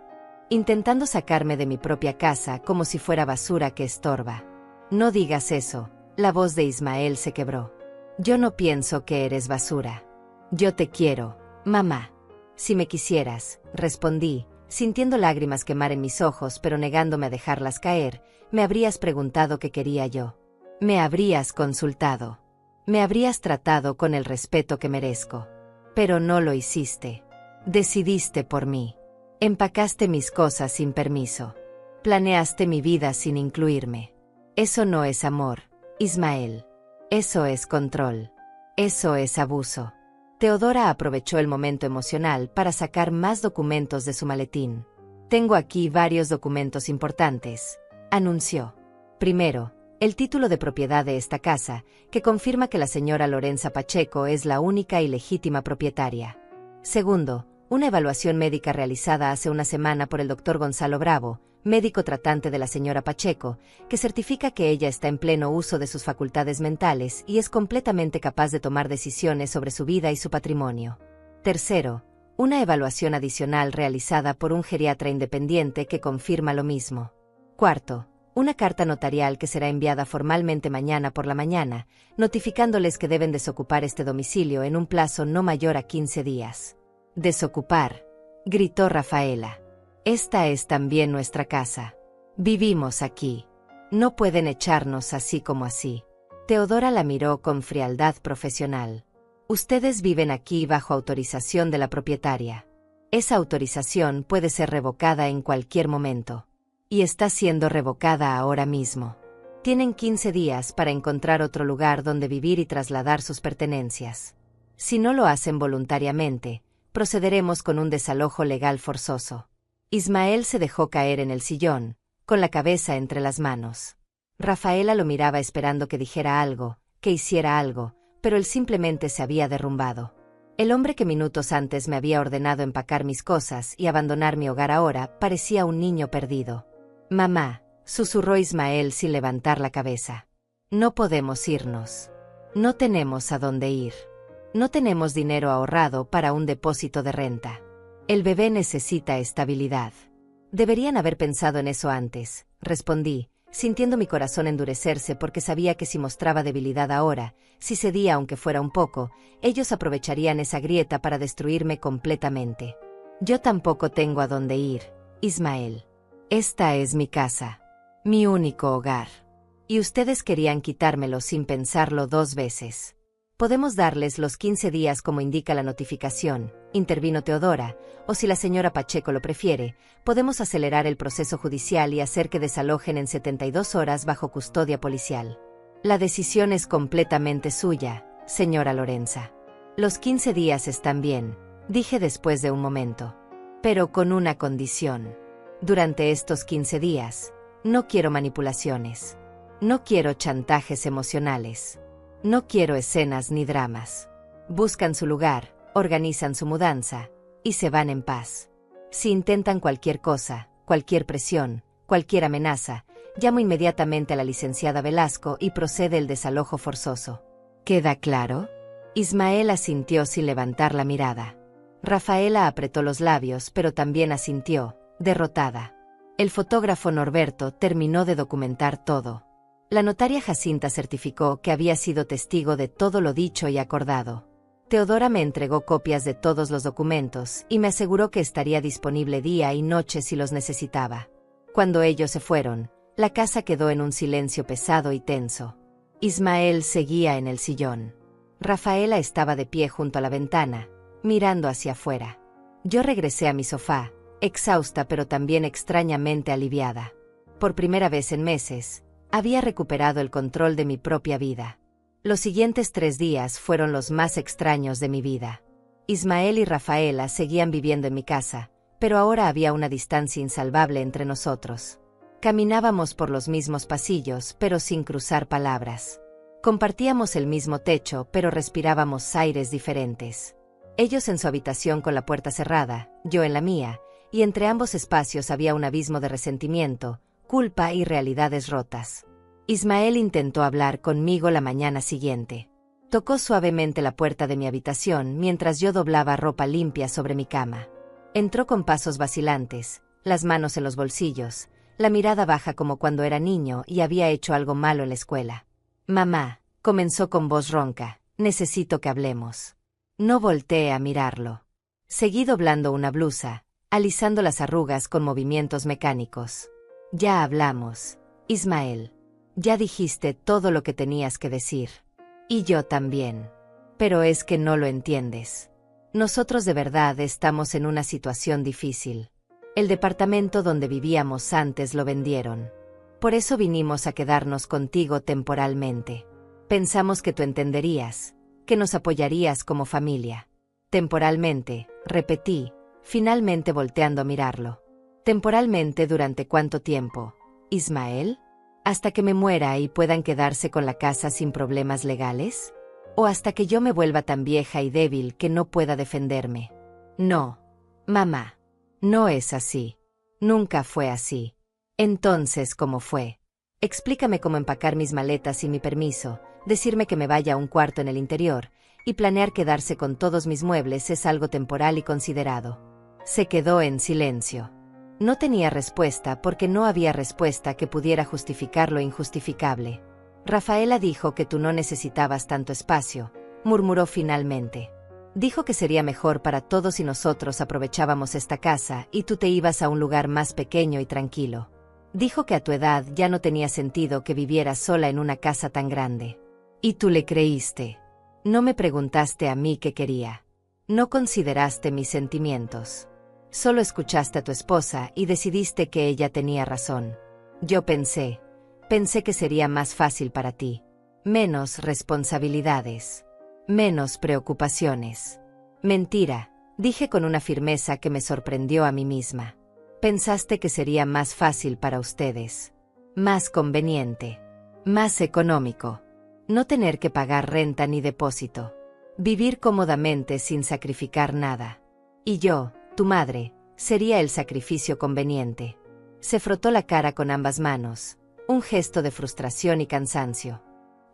Intentando sacarme de mi propia casa como si fuera basura que estorba. No digas eso, la voz de Ismael se quebró. Yo no pienso que eres basura. Yo te quiero, mamá. Si me quisieras, respondí, sintiendo lágrimas quemar en mis ojos pero negándome a dejarlas caer, me habrías preguntado qué quería yo. Me habrías consultado. Me habrías tratado con el respeto que merezco. Pero no lo hiciste. Decidiste por mí. Empacaste mis cosas sin permiso. Planeaste mi vida sin incluirme. Eso no es amor, Ismael. Eso es control. Eso es abuso. Teodora aprovechó el momento emocional para sacar más documentos de su maletín. Tengo aquí varios documentos importantes, anunció. Primero, el título de propiedad de esta casa, que confirma que la señora Lorenza Pacheco es la única y legítima propietaria. Segundo, una evaluación médica realizada hace una semana por el doctor Gonzalo Bravo, médico tratante de la señora Pacheco, que certifica que ella está en pleno uso de sus facultades mentales y es completamente capaz de tomar decisiones sobre su vida y su patrimonio. Tercero, una evaluación adicional realizada por un geriatra independiente que confirma lo mismo. Cuarto, una carta notarial que será enviada formalmente mañana por la mañana, notificándoles que deben desocupar este domicilio en un plazo no mayor a 15 días. «Desocupar», gritó Rafaela. «Esta es también nuestra casa. Vivimos aquí. No pueden echarnos así como así». Teodora la miró con frialdad profesional. «Ustedes viven aquí bajo autorización de la propietaria. Esa autorización puede ser revocada en cualquier momento. Y está siendo revocada ahora mismo. Tienen 15 días para encontrar otro lugar donde vivir y trasladar sus pertenencias. Si no lo hacen voluntariamente, procederemos con un desalojo legal forzoso». Ismael se dejó caer en el sillón, con la cabeza entre las manos. Rafaela lo miraba esperando que dijera algo, que hiciera algo, pero él simplemente se había derrumbado. El hombre que minutos antes me había ordenado empacar mis cosas y abandonar mi hogar ahora parecía un niño perdido. «Mamá», susurró Ismael sin levantar la cabeza. «No podemos irnos. No tenemos a dónde ir. No tenemos dinero ahorrado para un depósito de renta. El bebé necesita estabilidad». «Deberían haber pensado en eso antes», respondí, sintiendo mi corazón endurecerse porque sabía que si mostraba debilidad ahora, si cedía aunque fuera un poco, ellos aprovecharían esa grieta para destruirme completamente. «Yo tampoco tengo a dónde ir, Ismael. Esta es mi casa. Mi único hogar. Y ustedes querían quitármelo sin pensarlo 2 veces. Podemos darles los 15 días como indica la notificación», intervino Teodora, «o si la señora Pacheco lo prefiere, podemos acelerar el proceso judicial y hacer que desalojen en 72 horas bajo custodia policial. La decisión es completamente suya, señora Lorenza». «Los 15 días están bien», dije después de un momento. «Pero con una condición. Durante estos 15 días, no quiero manipulaciones. No quiero chantajes emocionales. No quiero escenas ni dramas. Buscan su lugar, organizan su mudanza, y se van en paz. Si intentan cualquier cosa, cualquier presión, cualquier amenaza, llamo inmediatamente a la licenciada Velasco y procede el desalojo forzoso». «¿Queda claro?». Ismael asintió sin levantar la mirada. Rafaela apretó los labios pero también asintió, derrotada. El fotógrafo Norberto terminó de documentar todo. La notaria Jacinta certificó que había sido testigo de todo lo dicho y acordado. Teodora me entregó copias de todos los documentos y me aseguró que estaría disponible día y noche si los necesitaba. Cuando ellos se fueron, la casa quedó en un silencio pesado y tenso. Ismael seguía en el sillón. Rafaela estaba de pie junto a la ventana, mirando hacia afuera. Yo regresé a mi sofá, exhausta pero también extrañamente aliviada. Por primera vez en meses, Había recuperado el control de mi propia vida. Los siguientes 3 días fueron los más extraños de mi vida. Ismael y Rafaela seguían viviendo en mi casa, pero ahora había una distancia insalvable entre nosotros. Caminábamos por los mismos pasillos, pero sin cruzar palabras. Compartíamos el mismo techo, pero respirábamos aires diferentes. Ellos en su habitación con la puerta cerrada, yo en la mía, y entre ambos espacios había un abismo de resentimiento, culpa y realidades rotas. Ismael intentó hablar conmigo la mañana siguiente. Tocó suavemente la puerta de mi habitación mientras yo doblaba ropa limpia sobre mi cama. Entró con pasos vacilantes, las manos en los bolsillos, la mirada baja como cuando era niño y había hecho algo malo en la escuela. «Mamá», comenzó con voz ronca, «necesito que hablemos». No volteé a mirarlo. Seguí doblando una blusa, alisando las arrugas con movimientos mecánicos. «Ya hablamos, Ismael. Ya dijiste todo lo que tenías que decir. Y yo también. Pero es que no lo entiendes. Nosotros de verdad estamos en una situación difícil. El departamento donde vivíamos antes lo vendieron. Por eso vinimos a quedarnos contigo temporalmente. Pensamos que tú entenderías, que nos apoyarías como familia». «Temporalmente», repetí, finalmente volteando a mirarlo. «¿Temporalmente durante cuánto tiempo, Ismael? ¿Hasta que me muera y puedan quedarse con la casa sin problemas legales? ¿O hasta que yo me vuelva tan vieja y débil que no pueda defenderme?» «No, mamá. No es así. Nunca fue así». «Entonces, ¿cómo fue? Explícame cómo empacar mis maletas sin mi permiso, decirme que me vaya a un cuarto en el interior, y planear quedarse con todos mis muebles es algo temporal y considerado». Se quedó en silencio. No tenía respuesta porque no había respuesta que pudiera justificar lo injustificable. «Rafaela dijo que tú no necesitabas tanto espacio», murmuró finalmente. «Dijo que sería mejor para todos si nosotros aprovechábamos esta casa y tú te ibas a un lugar más pequeño y tranquilo. Dijo que a tu edad ya no tenía sentido que vivieras sola en una casa tan grande. Y tú le creíste. No me preguntaste a mí qué quería. No consideraste mis sentimientos. Solo escuchaste a tu esposa y decidiste que ella tenía razón. Yo pensé que sería más fácil para ti. Menos responsabilidades. Menos preocupaciones». «Mentira», dije con una firmeza que me sorprendió a mí misma. «Pensaste que sería más fácil para ustedes. Más conveniente. Más económico. No tener que pagar renta ni depósito. Vivir cómodamente sin sacrificar nada. Y yo, tu madre, sería el sacrificio conveniente». Se frotó la cara con ambas manos, un gesto de frustración y cansancio.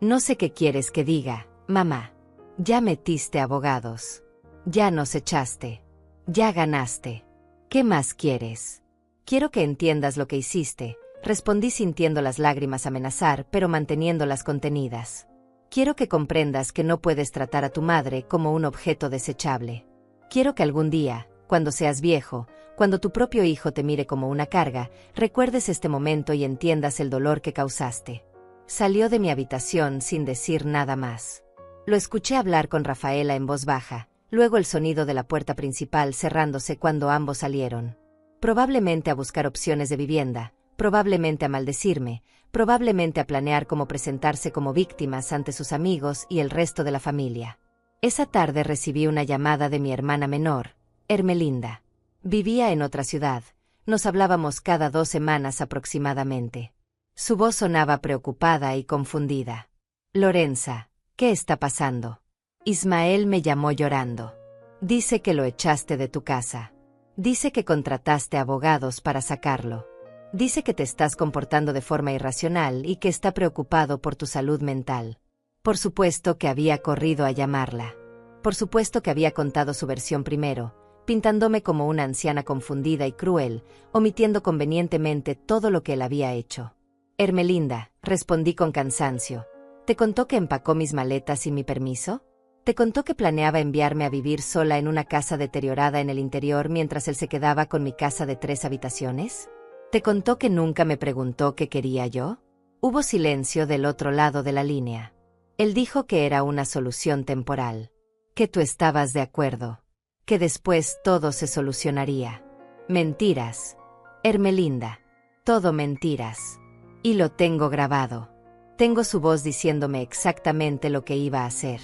«No sé qué quieres que diga, mamá. Ya metiste abogados. Ya nos echaste. Ya ganaste. ¿Qué más quieres?» «Quiero que entiendas lo que hiciste», respondí sintiendo las lágrimas amenazar pero manteniéndolas contenidas. «Quiero que comprendas que no puedes tratar a tu madre como un objeto desechable. Quiero que algún día, cuando seas viejo, cuando tu propio hijo te mire como una carga, recuerdes este momento y entiendas el dolor que causaste». Salió de mi habitación sin decir nada más. Lo escuché hablar con Rafaela en voz baja, luego el sonido de la puerta principal cerrándose cuando ambos salieron. Probablemente a buscar opciones de vivienda, probablemente a maldecirme, probablemente a planear cómo presentarse como víctimas ante sus amigos y el resto de la familia. Esa tarde recibí una llamada de mi hermana menor, Hermelinda. Vivía en otra ciudad, nos hablábamos cada 2 semanas aproximadamente. Su voz sonaba preocupada y confundida. «Lorenza, ¿qué está pasando? Ismael me llamó llorando. Dice que lo echaste de tu casa. Dice que contrataste abogados para sacarlo. Dice que te estás comportando de forma irracional y que está preocupado por tu salud mental». Por supuesto que había corrido a llamarla. Por supuesto que había contado su versión primero, pintándome como una anciana confundida y cruel, omitiendo convenientemente todo lo que él había hecho. «Hermelinda», respondí con cansancio, «¿te contó que empacó mis maletas sin mi permiso? ¿Te contó que planeaba enviarme a vivir sola en una casa deteriorada en el interior mientras él se quedaba con mi casa de 3 habitaciones? ¿Te contó que nunca me preguntó qué quería yo?» Hubo silencio del otro lado de la línea. Él dijo que era una solución temporal. Que tú estabas de acuerdo. Que después todo se solucionaría. Mentiras. Hermelinda. Todo mentiras. Y lo tengo grabado. Tengo su voz diciéndome exactamente lo que iba a hacer.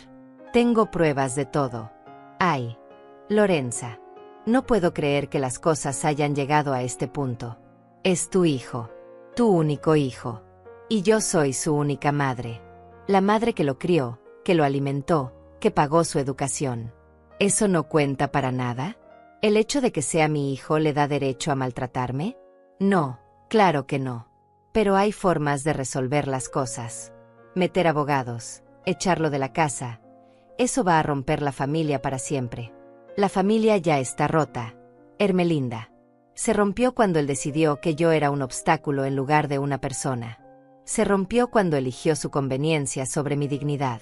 Tengo pruebas de todo. Ay, Lorenza. No puedo creer que las cosas hayan llegado a este punto. Es tu hijo. Tu único hijo. Y yo soy su única madre. La madre que lo crió, que lo alimentó, que pagó su educación. ¿Eso no cuenta para nada? ¿El hecho de que sea mi hijo le da derecho a maltratarme? No, claro que no. Pero hay formas de resolver las cosas. Meter abogados, echarlo de la casa. Eso va a romper la familia para siempre. La familia ya está rota. Ermelinda. Se rompió cuando él decidió que yo era un obstáculo en lugar de una persona. Se rompió cuando eligió su conveniencia sobre mi dignidad.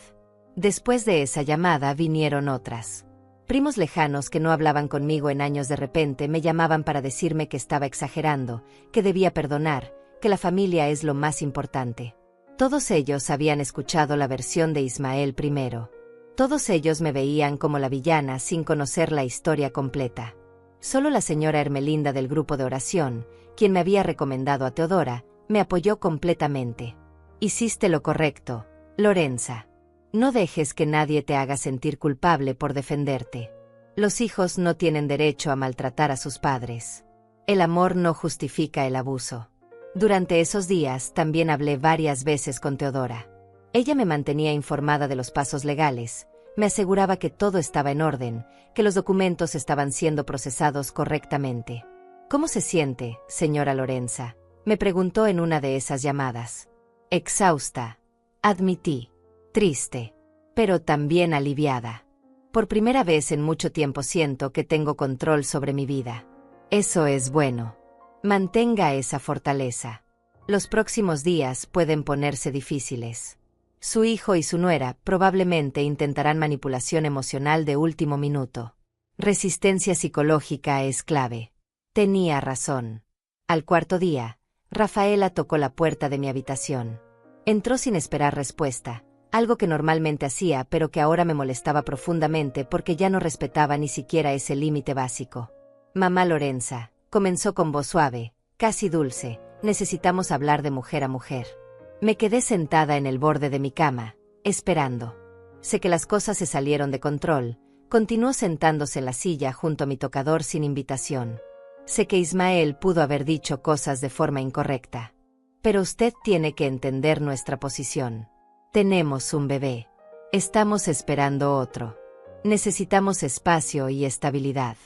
Después de esa llamada vinieron otras. Primos lejanos que no hablaban conmigo en años de repente me llamaban para decirme que estaba exagerando, que debía perdonar, que la familia es lo más importante. Todos ellos habían escuchado la versión de Ismael primero. Todos ellos me veían como la villana sin conocer la historia completa. Solo la señora Ermelinda del grupo de oración, quien me había recomendado a Teodora, me apoyó completamente. Hiciste lo correcto, Lorenza. No dejes que nadie te haga sentir culpable por defenderte. Los hijos no tienen derecho a maltratar a sus padres. El amor no justifica el abuso. Durante esos días también hablé varias veces con Teodora. Ella me mantenía informada de los pasos legales, me aseguraba que todo estaba en orden, que los documentos estaban siendo procesados correctamente. ¿Cómo se siente, señora Lorenza?, me preguntó en una de esas llamadas. Exhausta, admití. Triste, pero también aliviada. Por primera vez en mucho tiempo siento que tengo control sobre mi vida. Eso es bueno. Mantenga esa fortaleza. Los próximos días pueden ponerse difíciles. Su hijo y su nuera probablemente intentarán manipulación emocional de último minuto. Resistencia psicológica es clave. Tenía razón. Al cuarto día, Rafaela tocó la puerta de mi habitación. Entró sin esperar respuesta, algo que normalmente hacía pero que ahora me molestaba profundamente porque ya no respetaba ni siquiera ese límite básico. Mamá Lorenza, comenzó con voz suave, casi dulce, necesitamos hablar de mujer a mujer. Me quedé sentada en el borde de mi cama, esperando. Sé que las cosas se salieron de control. Continuó sentándose en la silla junto a mi tocador sin invitación. Sé que Ismael pudo haber dicho cosas de forma incorrecta. Pero usted tiene que entender nuestra posición. Tenemos un bebé. Estamos esperando otro. Necesitamos espacio y estabilidad.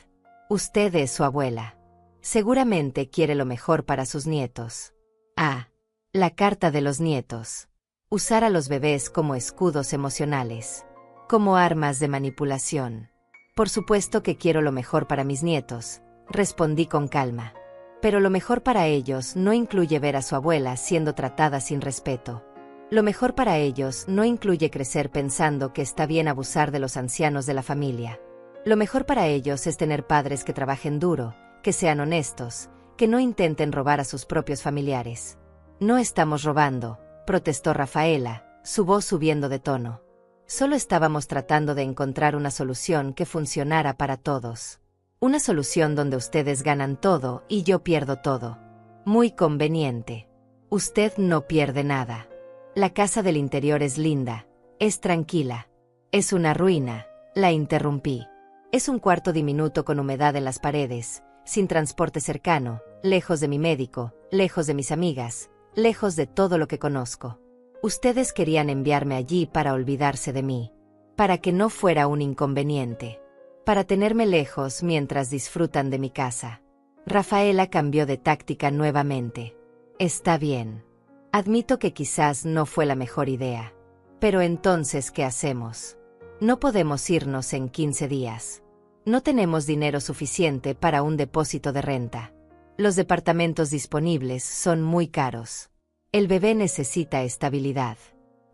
Usted es su abuela. Seguramente quiere lo mejor para sus nietos. Ah, la carta de los nietos. Usar a los bebés como escudos emocionales. Como armas de manipulación. Por supuesto que quiero lo mejor para mis nietos, respondí con calma. Pero lo mejor para ellos no incluye ver a su abuela siendo tratada sin respeto. Lo mejor para ellos no incluye crecer pensando que está bien abusar de los ancianos de la familia. Lo mejor para ellos es tener padres que trabajen duro, que sean honestos, que no intenten robar a sus propios familiares. No estamos robando, protestó Rafaela, su voz subiendo de tono. Solo estábamos tratando de encontrar una solución que funcionara para todos. Una solución donde ustedes ganan todo y yo pierdo todo. Muy conveniente. Usted no pierde nada. La casa del interior es linda, es tranquila. Es una ruina, la interrumpí. Es un cuarto diminuto con humedad en las paredes, sin transporte cercano, lejos de mi médico, lejos de mis amigas, lejos de todo lo que conozco. Ustedes querían enviarme allí para olvidarse de mí, para que no fuera un inconveniente, para tenerme lejos mientras disfrutan de mi casa. Rafaela cambió de táctica nuevamente. Está bien. Admito que quizás no fue la mejor idea. Pero entonces, ¿qué hacemos? No podemos irnos en 15 días. No tenemos dinero suficiente para un depósito de renta. Los departamentos disponibles son muy caros. El bebé necesita estabilidad.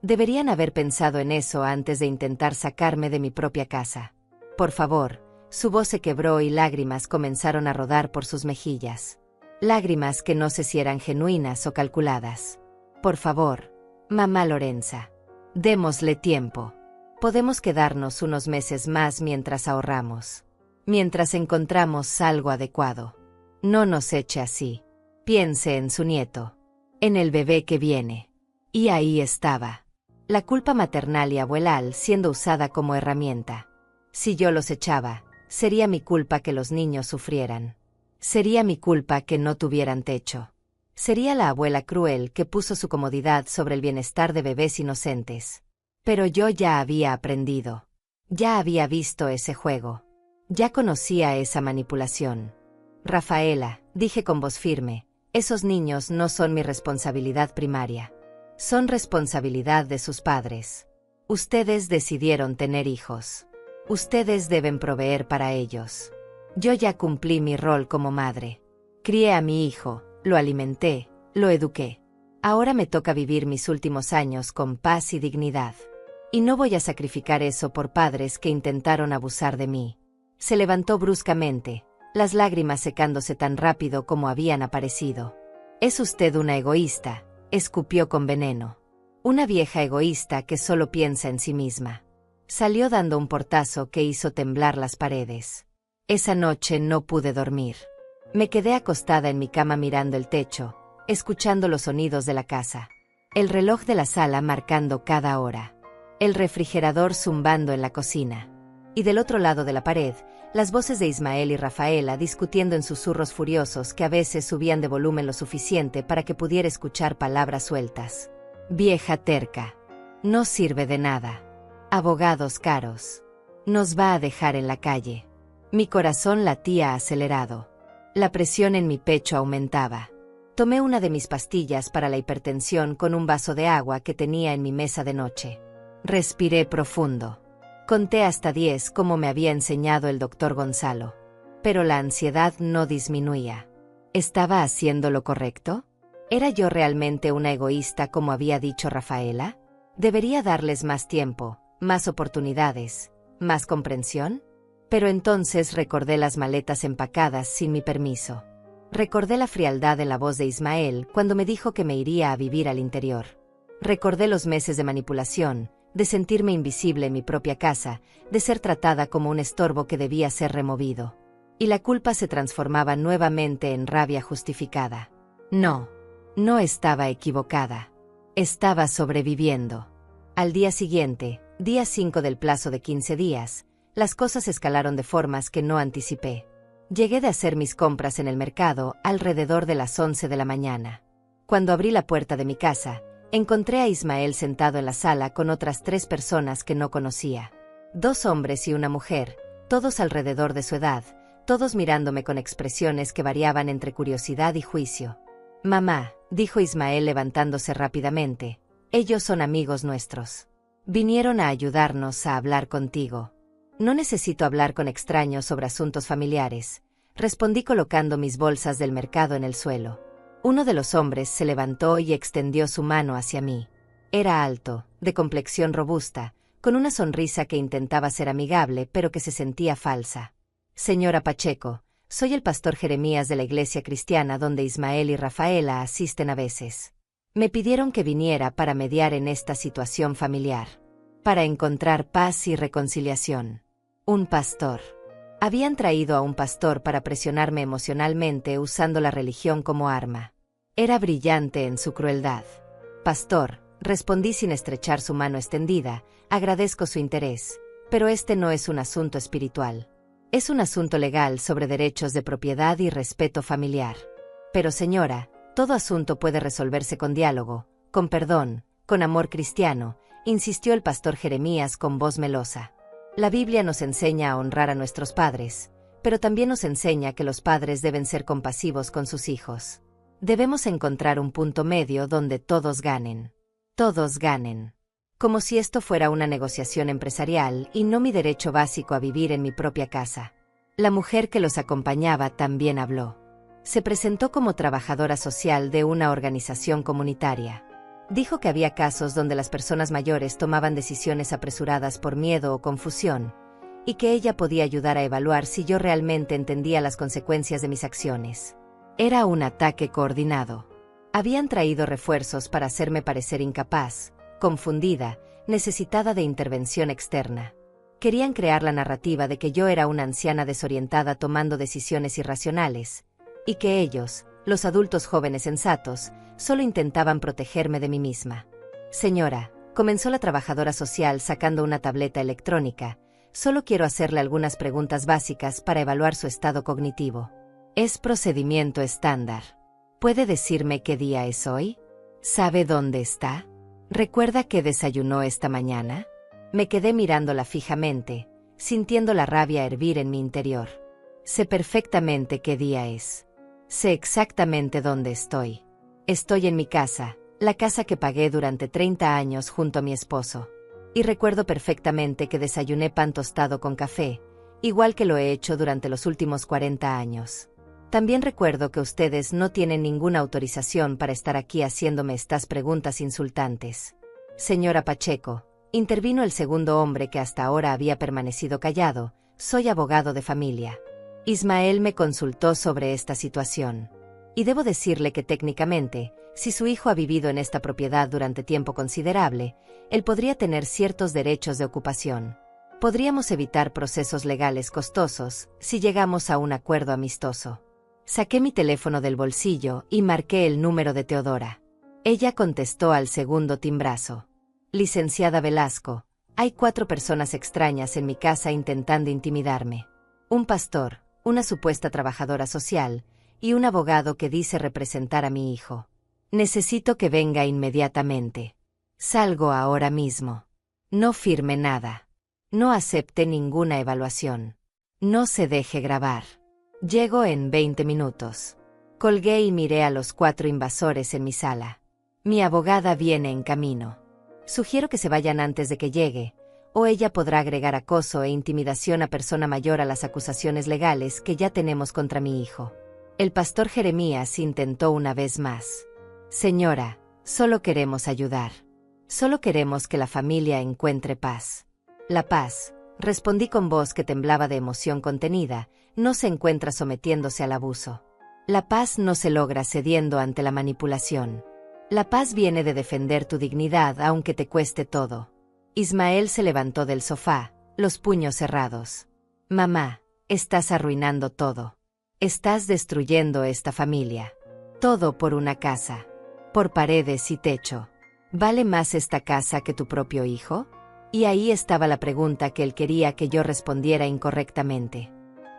Deberían haber pensado en eso antes de intentar sacarme de mi propia casa. Por favor, su voz se quebró y lágrimas comenzaron a rodar por sus mejillas. Lágrimas que no sé si eran genuinas o calculadas. Por favor, mamá Lorenza, démosle tiempo. Podemos quedarnos unos meses más mientras ahorramos. Mientras encontramos algo adecuado. No nos eche así. Piense en su nieto. en el bebé que viene. Y ahí estaba. La culpa maternal y abuelal siendo usada como herramienta. Si yo los echaba, sería mi culpa que los niños sufrieran. Sería mi culpa que no tuvieran techo. Sería la abuela cruel que puso su comodidad sobre el bienestar de bebés inocentes. Pero yo ya había aprendido. Ya había visto ese juego. Ya conocía esa manipulación. Rafaela, dije con voz firme, esos niños no son mi responsabilidad primaria. Son responsabilidad de sus padres. Ustedes decidieron tener hijos. Ustedes deben proveer para ellos. Yo ya cumplí mi rol como madre. Crié a mi hijo, lo alimenté, lo eduqué. Ahora me toca vivir mis últimos años con paz y dignidad. Y no voy a sacrificar eso por padres que intentaron abusar de mí. Se levantó bruscamente, las lágrimas secándose tan rápido como habían aparecido. Es usted una egoísta, escupió con veneno. Una vieja egoísta que solo piensa en sí misma. Salió dando un portazo que hizo temblar las paredes. Esa noche no pude dormir. Me quedé acostada en mi cama mirando el techo, escuchando los sonidos de la casa. El reloj de la sala marcando cada hora. El refrigerador zumbando en la cocina. Y del otro lado de la pared, las voces de Ismael y Rafaela discutiendo en susurros furiosos que a veces subían de volumen lo suficiente para que pudiera escuchar palabras sueltas. Vieja terca. No sirve de nada. Abogados caros. Nos va a dejar en la calle. Mi corazón latía acelerado. La presión en mi pecho aumentaba. Tomé una de mis pastillas para la hipertensión con un vaso de agua que tenía en mi mesa de noche. Respiré profundo. Conté hasta 10 como me había enseñado el doctor Gonzalo. Pero la ansiedad no disminuía. ¿Estaba haciendo lo correcto? ¿Era yo realmente una egoísta como había dicho Rafaela? ¿Debería darles más tiempo, más oportunidades, más comprensión? Pero entonces recordé las maletas empacadas sin mi permiso. Recordé la frialdad en la voz de Ismael cuando me dijo que me iría a vivir al interior. Recordé los meses de manipulación, de sentirme invisible en mi propia casa, de ser tratada como un estorbo que debía ser removido. Y la culpa se transformaba nuevamente en rabia justificada. No estaba equivocada. Estaba sobreviviendo. Al día siguiente, día 5 del plazo de 15 días, las cosas escalaron de formas que no anticipé. Llegué de hacer mis compras en el mercado alrededor de las 11 de la mañana. Cuando abrí la puerta de mi casa, encontré a Ismael sentado en la sala con otras 3 personas que no conocía. 2 hombres y una mujer, todos alrededor de su edad, todos mirándome con expresiones que variaban entre curiosidad y juicio. Mamá, dijo Ismael levantándose rápidamente, ellos son amigos nuestros. Vinieron a ayudarnos a hablar contigo. No necesito hablar con extraños sobre asuntos familiares, respondí colocando mis bolsas del mercado en el suelo. Uno de los hombres se levantó y extendió su mano hacia mí. Era alto, de complexión robusta, con una sonrisa que intentaba ser amigable pero que se sentía falsa. Señora Pacheco, soy el pastor Jeremías de la iglesia cristiana donde Ismael y Rafaela asisten a veces. Me pidieron que viniera para mediar en esta situación familiar. Para encontrar paz y reconciliación. Un pastor. Habían traído a un pastor para presionarme emocionalmente usando la religión como arma. Era brillante en su crueldad. Pastor, respondí sin estrechar su mano extendida, agradezco su interés, pero este no es un asunto espiritual. Es un asunto legal sobre derechos de propiedad y respeto familiar. Pero señora, todo asunto puede resolverse con diálogo, con perdón, con amor cristiano, insistió el pastor Jeremías con voz melosa. La Biblia nos enseña a honrar a nuestros padres, pero también nos enseña que los padres deben ser compasivos con sus hijos. Debemos encontrar un punto medio donde todos ganen. Todos ganen. Como si esto fuera una negociación empresarial y no mi derecho básico a vivir en mi propia casa. La mujer que los acompañaba también habló. Se presentó como trabajadora social de una organización comunitaria. Dijo que había casos donde las personas mayores tomaban decisiones apresuradas por miedo o confusión, y que ella podía ayudar a evaluar si yo realmente entendía las consecuencias de mis acciones. Era un ataque coordinado. Habían traído refuerzos para hacerme parecer incapaz, confundida, necesitada de intervención externa. Querían crear la narrativa de que yo era una anciana desorientada tomando decisiones irracionales, y que ellos, los adultos jóvenes sensatos, solo intentaban protegerme de mí misma. Señora, comenzó la trabajadora social sacando una tableta electrónica, solo quiero hacerle algunas preguntas básicas para evaluar su estado cognitivo. Es procedimiento estándar. ¿Puede decirme qué día es hoy? ¿Sabe dónde está? ¿Recuerda qué desayunó esta mañana? Me quedé mirándola fijamente, sintiendo la rabia hervir en mi interior. Sé perfectamente qué día es. Sé exactamente dónde estoy. Estoy en mi casa, la casa que pagué durante 30 años junto a mi esposo. Y recuerdo perfectamente que desayuné pan tostado con café, igual que lo he hecho durante los últimos 40 años. También recuerdo que ustedes no tienen ninguna autorización para estar aquí haciéndome estas preguntas insultantes. Señora Pacheco, intervino el segundo hombre que hasta ahora había permanecido callado, soy abogado de familia. Ismael me consultó sobre esta situación. Y debo decirle que técnicamente, si su hijo ha vivido en esta propiedad durante tiempo considerable, él podría tener ciertos derechos de ocupación. Podríamos evitar procesos legales costosos si llegamos a un acuerdo amistoso. Saqué mi teléfono del bolsillo y marqué el número de Teodora. Ella contestó al segundo timbrazo. Licenciada Velasco, hay 4 personas extrañas en mi casa intentando intimidarme. Un pastor, una supuesta trabajadora social, y un abogado que dice representar a mi hijo. Necesito que venga inmediatamente. Salgo ahora mismo. No firme nada. No acepte ninguna evaluación. No se deje grabar. Llego en 20 minutos. Colgué y miré a los 4 invasores en mi sala. Mi abogada viene en camino. Sugiero que se vayan antes de que llegue, o ella podrá agregar acoso e intimidación a persona mayor a las acusaciones legales que ya tenemos contra mi hijo. El pastor Jeremías intentó una vez más. Señora, solo queremos ayudar. Solo queremos que la familia encuentre paz. La paz, respondí con voz que temblaba de emoción contenida, no se encuentra sometiéndose al abuso. La paz no se logra cediendo ante la manipulación. La paz viene de defender tu dignidad aunque te cueste todo. Ismael se levantó del sofá, los puños cerrados. Mamá, estás arruinando todo. Estás destruyendo esta familia. Todo por una casa. Por paredes y techo. ¿Vale más esta casa que tu propio hijo? Y ahí estaba la pregunta que él quería que yo respondiera incorrectamente.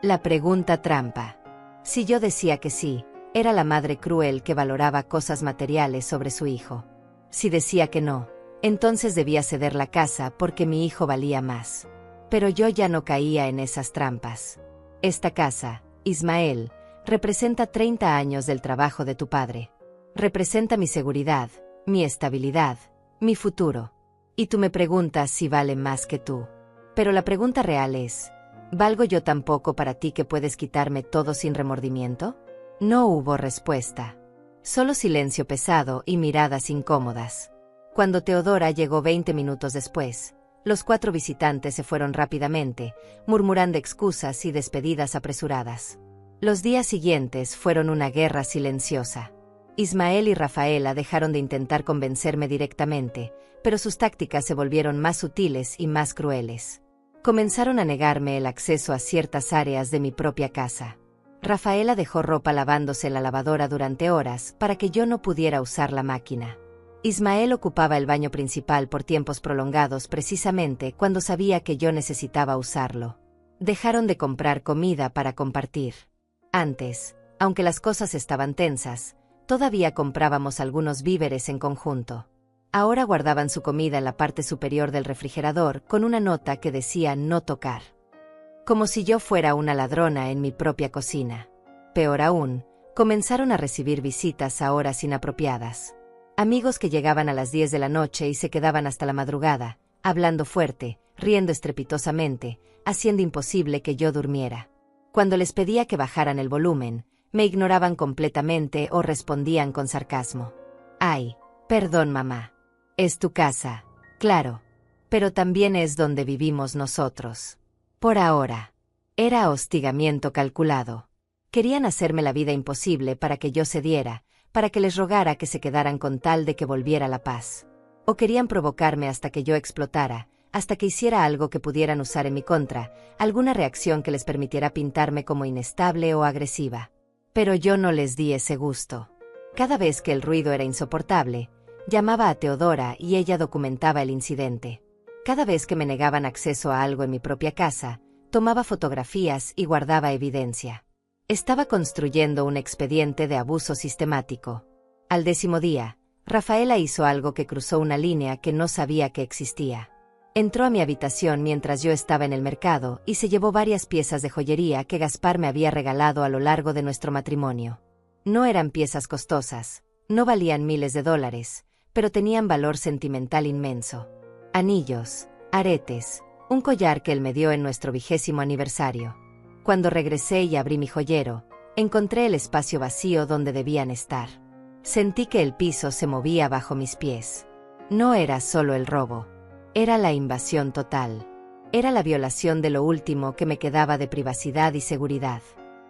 La pregunta trampa. Si yo decía que sí, era la madre cruel que valoraba cosas materiales sobre su hijo. Si decía que no, entonces debía ceder la casa porque mi hijo valía más. Pero yo ya no caía en esas trampas. Esta casa, Ismael, representa 30 años del trabajo de tu padre. Representa mi seguridad, mi estabilidad, mi futuro. Y tú me preguntas si vale más que tú. Pero la pregunta real es, ¿valgo yo tan poco para ti que puedes quitarme todo sin remordimiento? No hubo respuesta. Solo silencio pesado y miradas incómodas. Cuando Teodora llegó 20 minutos después, los 4 visitantes se fueron rápidamente, murmurando excusas y despedidas apresuradas. Los días siguientes fueron una guerra silenciosa. Ismael y Rafaela dejaron de intentar convencerme directamente, pero sus tácticas se volvieron más sutiles y más crueles. Comenzaron a negarme el acceso a ciertas áreas de mi propia casa. Rafaela dejó ropa lavándose en la lavadora durante horas para que yo no pudiera usar la máquina. Ismael ocupaba el baño principal por tiempos prolongados precisamente cuando sabía que yo necesitaba usarlo. Dejaron de comprar comida para compartir. Antes, aunque las cosas estaban tensas, todavía comprábamos algunos víveres en conjunto. Ahora guardaban su comida en la parte superior del refrigerador con una nota que decía no tocar. Como si yo fuera una ladrona en mi propia cocina. Peor aún, comenzaron a recibir visitas a horas inapropiadas. Amigos que llegaban a las 10 de la noche y se quedaban hasta la madrugada, hablando fuerte, riendo estrepitosamente, haciendo imposible que yo durmiera. Cuando les pedía que bajaran el volumen, me ignoraban completamente o respondían con sarcasmo. Ay, perdón mamá. Es tu casa, claro. Pero también es donde vivimos nosotros. Por ahora. Era hostigamiento calculado. Querían hacerme la vida imposible para que yo cediera, para que les rogara que se quedaran con tal de que volviera la paz. O querían provocarme hasta que yo explotara, hasta que hiciera algo que pudieran usar en mi contra, alguna reacción que les permitiera pintarme como inestable o agresiva. Pero yo no les di ese gusto. Cada vez que el ruido era insoportable, llamaba a Teodora y ella documentaba el incidente. Cada vez que me negaban acceso a algo en mi propia casa, tomaba fotografías y guardaba evidencia. Estaba construyendo un expediente de abuso sistemático. Al 10º día, Rafaela hizo algo que cruzó una línea que no sabía que existía. Entró a mi habitación mientras yo estaba en el mercado y se llevó varias piezas de joyería que Gaspar me había regalado a lo largo de nuestro matrimonio. No eran piezas costosas, no valían miles de dólares, pero tenían valor sentimental inmenso. Anillos, aretes, un collar que él me dio en nuestro 20º aniversario. Cuando regresé y abrí mi joyero, encontré el espacio vacío donde debían estar. Sentí que el piso se movía bajo mis pies. No era solo el robo. Era la invasión total. Era la violación de lo último que me quedaba de privacidad y seguridad.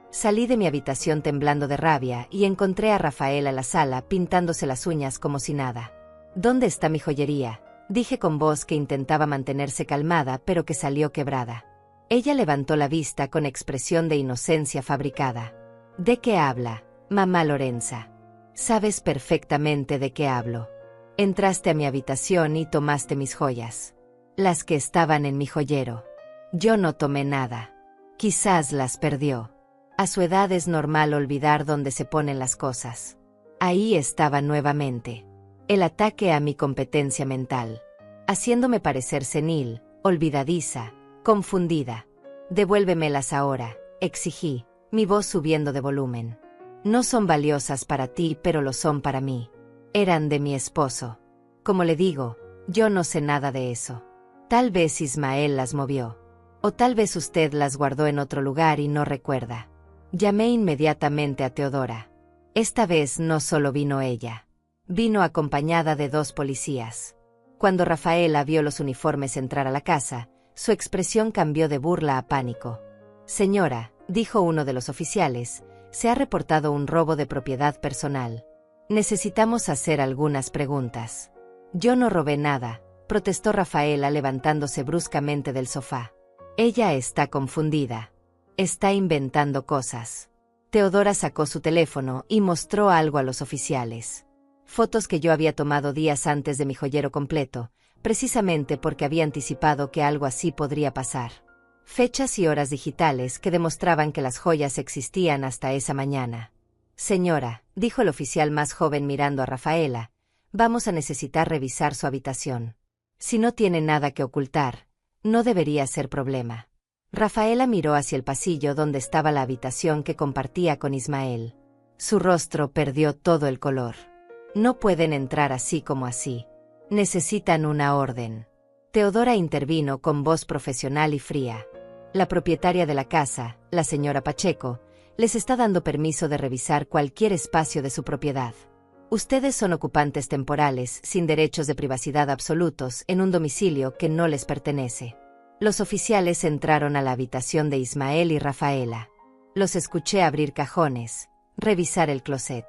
Salí de mi habitación temblando de rabia y encontré a Rafaela en la sala pintándose las uñas como si nada. ¿Dónde está mi joyería?, dije con voz que intentaba mantenerse calmada pero que salió quebrada. Ella levantó la vista con expresión de inocencia fabricada. ¿De qué habla, mamá Lorenza? Sabes perfectamente de qué hablo. Entraste a mi habitación y tomaste mis joyas. Las que estaban en mi joyero. Yo no tomé nada. Quizás las perdió. A su edad es normal olvidar dónde se ponen las cosas. Ahí estaba nuevamente. El ataque a mi competencia mental. Haciéndome parecer senil, olvidadiza, confundida. Devuélvemelas ahora, exigí, mi voz subiendo de volumen. No son valiosas para ti, pero lo son para mí. Eran de mi esposo. Como le digo, yo no sé nada de eso. Tal vez Ismael las movió. O tal vez usted las guardó en otro lugar y no recuerda. Llamé inmediatamente a Teodora. Esta vez no solo vino ella. Vino acompañada de 2 policías. Cuando Rafaela vio los uniformes entrar a la casa, su expresión cambió de burla a pánico. Señora, dijo uno de los oficiales, se ha reportado un robo de propiedad personal. Necesitamos hacer algunas preguntas. Yo no robé nada, protestó Rafaela levantándose bruscamente del sofá. Ella está confundida. Está inventando cosas. Teodora sacó su teléfono y mostró algo a los oficiales. Fotos que yo había tomado días antes de mi joyero completo, precisamente porque había anticipado que algo así podría pasar. Fechas y horas digitales que demostraban que las joyas existían hasta esa mañana. Señora, dijo el oficial más joven mirando a Rafaela, vamos a necesitar revisar su habitación. Si no tiene nada que ocultar, no debería ser problema. Rafaela miró hacia el pasillo donde estaba la habitación que compartía con Ismael. Su rostro perdió todo el color. No pueden entrar así como así. Necesitan una orden. Teodora intervino con voz profesional y fría. La propietaria de la casa, la señora Pacheco, les está dando permiso de revisar cualquier espacio de su propiedad. Ustedes son ocupantes temporales, sin derechos de privacidad absolutos, en un domicilio que no les pertenece. Los oficiales entraron a la habitación de Ismael y Rafaela. Los escuché abrir cajones, revisar el closet.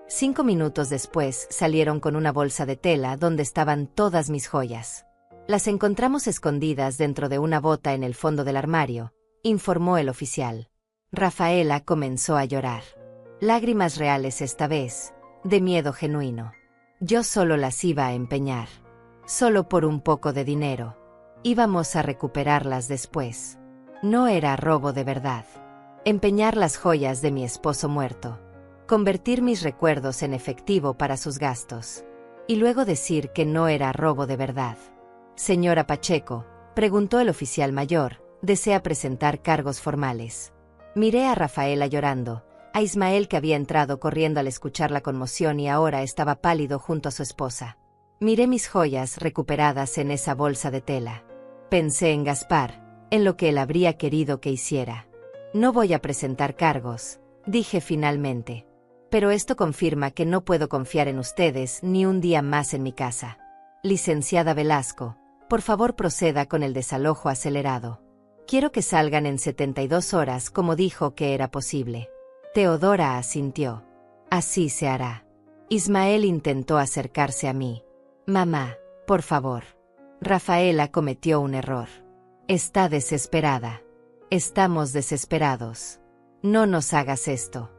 5 minutos después salieron con una bolsa de tela donde estaban todas mis joyas. Las encontramos escondidas dentro de una bota en el fondo del armario, informó el oficial. Rafaela comenzó a llorar. Lágrimas reales esta vez, de miedo genuino. Yo solo las iba a empeñar. Solo por un poco de dinero. Íbamos a recuperarlas después. No era robo de verdad. Empeñar las joyas de mi esposo muerto. Convertir mis recuerdos en efectivo para sus gastos. Y luego decir que no era robo de verdad. Señora Pacheco, preguntó el oficial mayor, ¿desea presentar cargos formales? Miré a Rafaela llorando, a Ismael que había entrado corriendo al escuchar la conmoción y ahora estaba pálido junto a su esposa. Miré mis joyas recuperadas en esa bolsa de tela. Pensé en Gaspar, en lo que él habría querido que hiciera. No voy a presentar cargos, dije finalmente. Pero esto confirma que no puedo confiar en ustedes ni un día más en mi casa. Licenciada Velasco, por favor proceda con el desalojo acelerado. Quiero que salgan en 72 horas como dijo que era posible. Teodora asintió. Así se hará. Ismael intentó acercarse a mí. Mamá, por favor. Rafaela cometió un error. Está desesperada. Estamos desesperados. No nos hagas esto.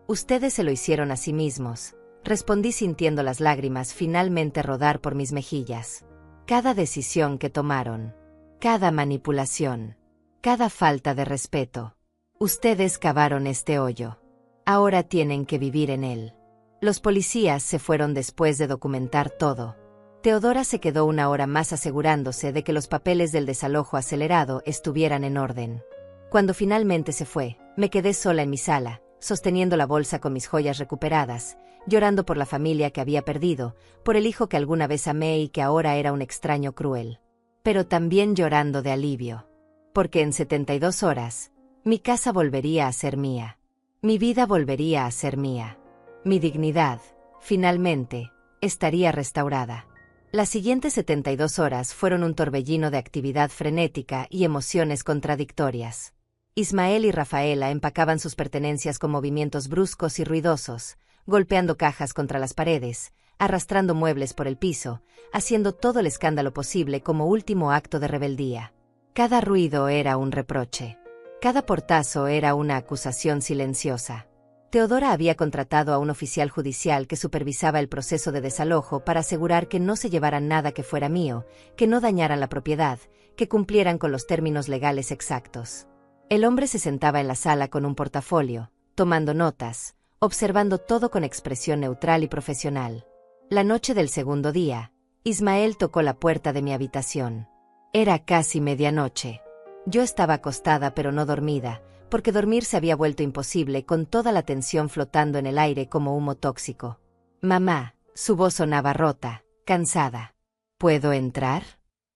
Ustedes se lo hicieron a sí mismos. respondí sintiendo las lágrimas finalmente rodar por mis mejillas. Cada decisión que tomaron, cada manipulación, cada falta de respeto. Ustedes cavaron este hoyo. Ahora tienen que vivir en él. Los policías se fueron después de documentar todo. Teodora se quedó una hora más asegurándose de que los papeles del desalojo acelerado estuvieran en orden. Cuando finalmente se fue, me quedé sola en mi sala, sosteniendo la bolsa con mis joyas recuperadas, llorando por la familia que había perdido, por el hijo que alguna vez amé y que ahora era un extraño cruel. Pero también llorando de alivio. Porque en 72 horas, mi casa volvería a ser mía. Mi vida volvería a ser mía. Mi dignidad, finalmente, estaría restaurada. Las siguientes 72 horas fueron un torbellino de actividad frenética y emociones contradictorias. Ismael y Rafaela empacaban sus pertenencias con movimientos bruscos y ruidosos, golpeando cajas contra las paredes, arrastrando muebles por el piso, haciendo todo el escándalo posible como último acto de rebeldía. Cada ruido era un reproche. Cada portazo era una acusación silenciosa. Teodora había contratado a un oficial judicial que supervisaba el proceso de desalojo para asegurar que no se llevaran nada que fuera mío, que no dañaran la propiedad, que cumplieran con los términos legales exactos. El hombre se sentaba en la sala con un portafolio, tomando notas, observando todo con expresión neutral y profesional. La noche del segundo día, Ismael tocó la puerta de mi habitación. Era casi medianoche. Yo estaba acostada pero no dormida, porque dormir se había vuelto imposible con toda la tensión flotando en el aire como humo tóxico. Mamá, su voz sonaba rota, cansada. ¿Puedo entrar?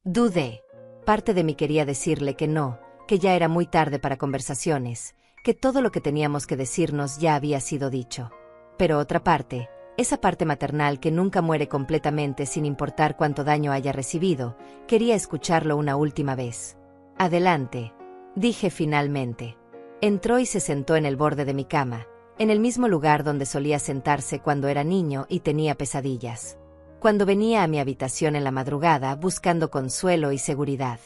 Dudé. Parte de mí quería decirle que no, que ya era muy tarde para conversaciones, que todo lo que teníamos que decirnos ya había sido dicho. Pero otra parte, esa parte maternal que nunca muere completamente sin importar cuánto daño haya recibido, quería escucharlo una última vez. Adelante, dije finalmente. Entró y se sentó en el borde de mi cama, en el mismo lugar donde solía sentarse cuando era niño y tenía pesadillas. Cuando venía a mi habitación en la madrugada buscando consuelo y seguridad.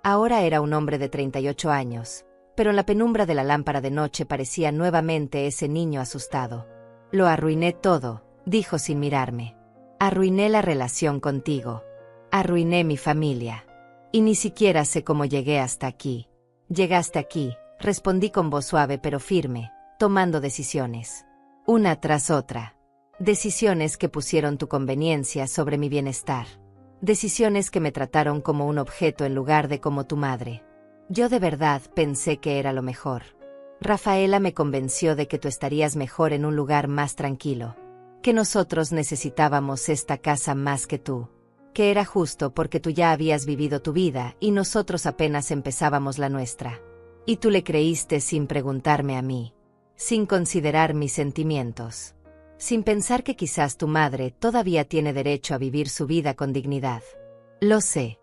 Ahora era un hombre de 38 años, pero en la penumbra de la lámpara de noche parecía nuevamente ese niño asustado. Lo arruiné todo, dijo sin mirarme. Arruiné la relación contigo. Arruiné mi familia. Y ni siquiera sé cómo llegué hasta aquí. Llegaste aquí, respondí con voz suave pero firme, tomando decisiones. Una tras otra. Decisiones que pusieron tu conveniencia sobre mi bienestar. Decisiones que me trataron como un objeto en lugar de como tu madre. Yo de verdad pensé que era lo mejor. Rafaela me convenció de que tú estarías mejor en un lugar más tranquilo. Que nosotros necesitábamos esta casa más que tú. Que era justo porque tú ya habías vivido tu vida y nosotros apenas empezábamos la nuestra. Y tú le creíste sin preguntarme a mí. Sin considerar mis sentimientos. Sin pensar que quizás tu madre todavía tiene derecho a vivir su vida con dignidad. Lo sé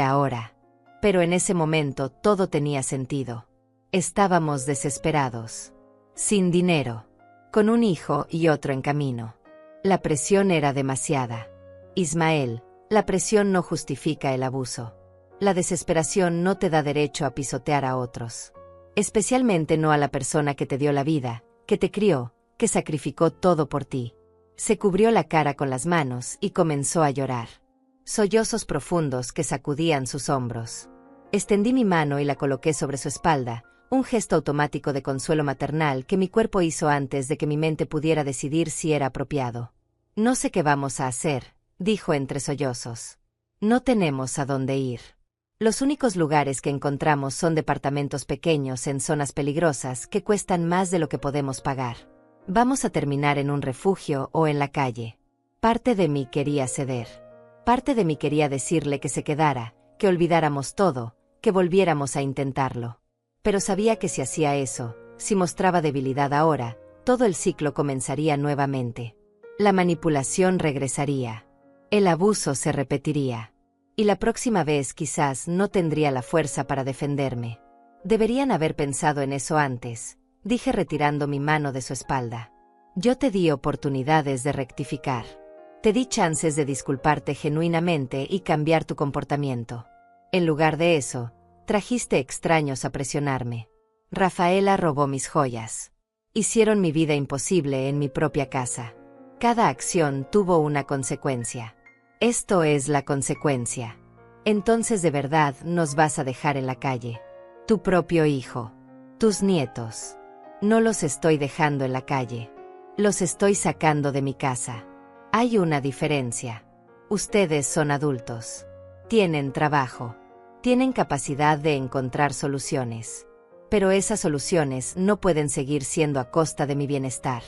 ahora. Pero en ese momento todo tenía sentido. Estábamos desesperados. Sin dinero. Con un hijo y otro en camino. La presión era demasiada. Ismael, la presión no justifica el abuso. La desesperación no te da derecho a pisotear a otros. Especialmente no a la persona que te dio la vida, que te crió, que sacrificó todo por ti. Se cubrió la cara con las manos y comenzó a llorar. Sollozos profundos que sacudían sus hombros. Extendí mi mano y la coloqué sobre su espalda, un gesto automático de consuelo maternal que mi cuerpo hizo antes de que mi mente pudiera decidir si era apropiado. No sé qué vamos a hacer, dijo entre sollozos. No tenemos a dónde ir. Los únicos lugares que encontramos son departamentos pequeños en zonas peligrosas que cuestan más de lo que podemos pagar. Vamos a terminar en un refugio o en la calle. Parte de mí quería ceder. Parte de mí quería decirle que se quedara, que olvidáramos todo, que volviéramos a intentarlo. Pero sabía que si hacía eso, si mostraba debilidad ahora, todo el ciclo comenzaría nuevamente. La manipulación regresaría. El abuso se repetiría. Y la próxima vez quizás no tendría la fuerza para defenderme. Deberían haber pensado en eso antes, dije retirando mi mano de su espalda. Yo te di oportunidades de rectificar. Te di chances de disculparte genuinamente y cambiar tu comportamiento. En lugar de eso, trajiste extraños a presionarme. Rafaela robó mis joyas. Hicieron mi vida imposible en mi propia casa. Cada acción tuvo una consecuencia. Esto es la consecuencia. Entonces de verdad nos vas a dejar en la calle. Tu propio hijo. Tus nietos. No los estoy dejando en la calle. Los estoy sacando de mi casa. Hay una diferencia. Ustedes son adultos. Tienen trabajo. Tienen capacidad de encontrar soluciones. Pero esas soluciones no pueden seguir siendo a costa de mi bienestar.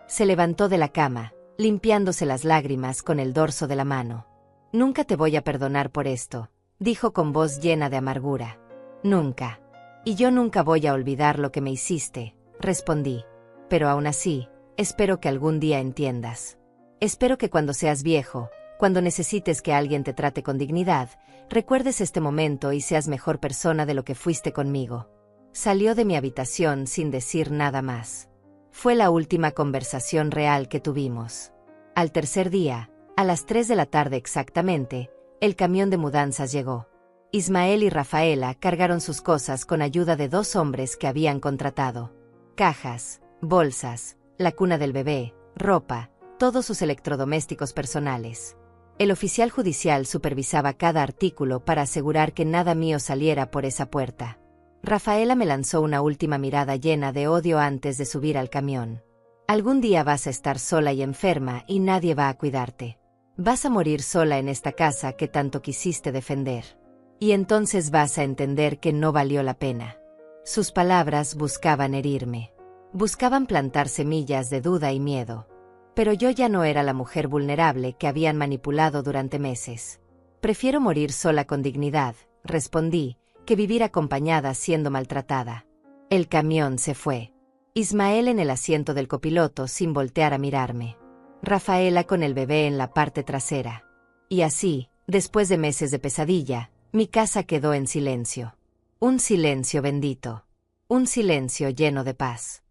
Se levantó de la cama, limpiándose las lágrimas con el dorso de la mano. Nunca te voy a perdonar por esto, dijo con voz llena de amargura. Nunca. Y yo nunca voy a olvidar lo que me hiciste, respondí. Pero aún así, espero que algún día entiendas. Espero que cuando seas viejo, cuando necesites que alguien te trate con dignidad, recuerdes este momento y seas mejor persona de lo que fuiste conmigo. Salió de mi habitación sin decir nada más. Fue la última conversación real que tuvimos. Al tercer día, a las 3 de la tarde exactamente, el camión de mudanzas llegó. Ismael y Rafaela cargaron sus cosas con ayuda de 2 hombres que habían contratado. Cajas, bolsas, la cuna del bebé, ropa, todos sus electrodomésticos personales. El oficial judicial supervisaba cada artículo para asegurar que nada mío saliera por esa puerta. Rafaela me lanzó una última mirada llena de odio antes de subir al camión. Algún día vas a estar sola y enferma y nadie va a cuidarte. Vas a morir sola en esta casa que tanto quisiste defender. Y entonces vas a entender que no valió la pena. Sus palabras buscaban herirme. Buscaban plantar semillas de duda y miedo. Pero yo ya no era la mujer vulnerable que habían manipulado durante meses. Prefiero morir sola con dignidad, respondí, que vivir acompañada siendo maltratada. El camión se fue. Ismael en el asiento del copiloto sin voltear a mirarme. Rafaela con el bebé en la parte trasera. Y así, después de meses de pesadilla, mi casa quedó en silencio. Un silencio bendito. Un silencio lleno de paz.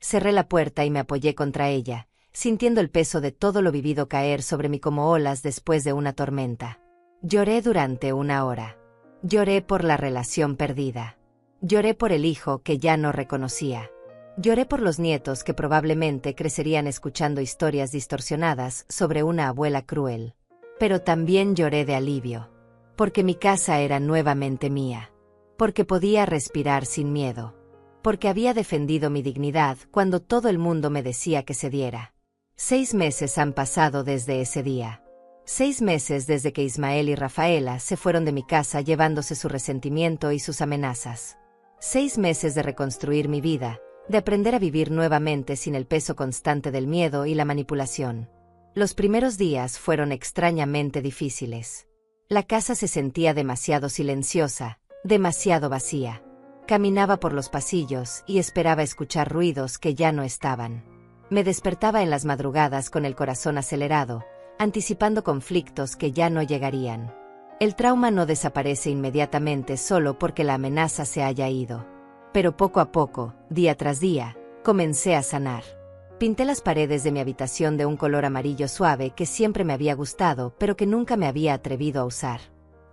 Cerré la puerta y me apoyé contra ella, sintiendo el peso de todo lo vivido caer sobre mí como olas después de una tormenta. Lloré durante 1 hora. Lloré por la relación perdida. Lloré por el hijo que ya no reconocía. Lloré por los nietos que probablemente crecerían escuchando historias distorsionadas sobre una abuela cruel. Pero también lloré de alivio. Porque mi casa era nuevamente mía. Porque podía respirar sin miedo. Porque había defendido mi dignidad cuando todo el mundo me decía que cediera. 6 meses han pasado desde ese día. 6 meses desde que Ismael y Rafaela se fueron de mi casa llevándose su resentimiento y sus amenazas. 6 meses de reconstruir mi vida, de aprender a vivir nuevamente sin el peso constante del miedo y la manipulación. Los primeros días fueron extrañamente difíciles. La casa se sentía demasiado silenciosa, demasiado vacía. Caminaba por los pasillos y esperaba escuchar ruidos que ya no estaban. Me despertaba en las madrugadas con el corazón acelerado, anticipando conflictos que ya no llegarían. El trauma no desaparece inmediatamente solo porque la amenaza se haya ido. Pero poco a poco, día tras día, comencé a sanar. Pinté las paredes de mi habitación de un color amarillo suave que siempre me había gustado, pero que nunca me había atrevido a usar.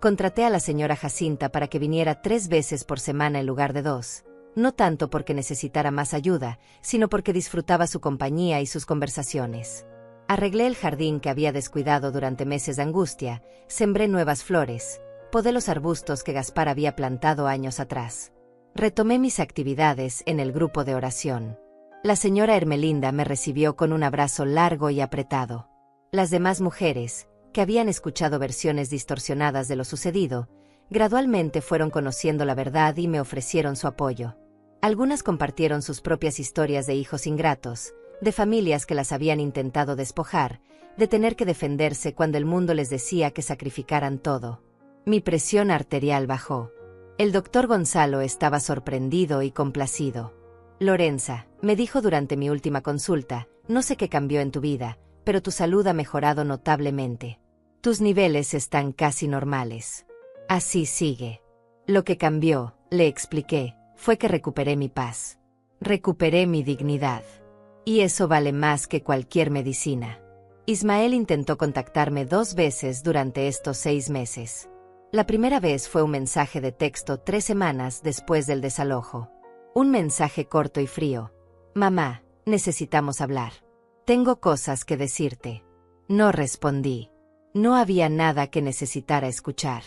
Contraté a la señora Jacinta para que viniera 3 veces por semana en lugar de 2, no tanto porque necesitara más ayuda, sino porque disfrutaba su compañía y sus conversaciones. Arreglé el jardín que había descuidado durante meses de angustia, sembré nuevas flores, podé los arbustos que Gaspar había plantado años atrás. Retomé mis actividades en el grupo de oración. La señora Hermelinda me recibió con un abrazo largo y apretado. Las demás mujeres, que habían escuchado versiones distorsionadas de lo sucedido, gradualmente fueron conociendo la verdad y me ofrecieron su apoyo. Algunas compartieron sus propias historias de hijos ingratos, de familias que las habían intentado despojar, de tener que defenderse cuando el mundo les decía que sacrificaran todo. Mi presión arterial bajó. El doctor Gonzalo estaba sorprendido y complacido. Lorenza, me dijo durante mi última consulta, no sé qué cambió en tu vida, pero tu salud ha mejorado notablemente. Tus niveles están casi normales. Así sigue. Lo que cambió, le expliqué, fue que recuperé mi paz. Recuperé mi dignidad. Y eso vale más que cualquier medicina. Ismael intentó contactarme 2 veces durante estos 6 meses. La primera vez fue un mensaje de texto 3 semanas después del desalojo. Un mensaje corto y frío. Mamá, necesitamos hablar. Tengo cosas que decirte. No respondí. No había nada que necesitara escuchar.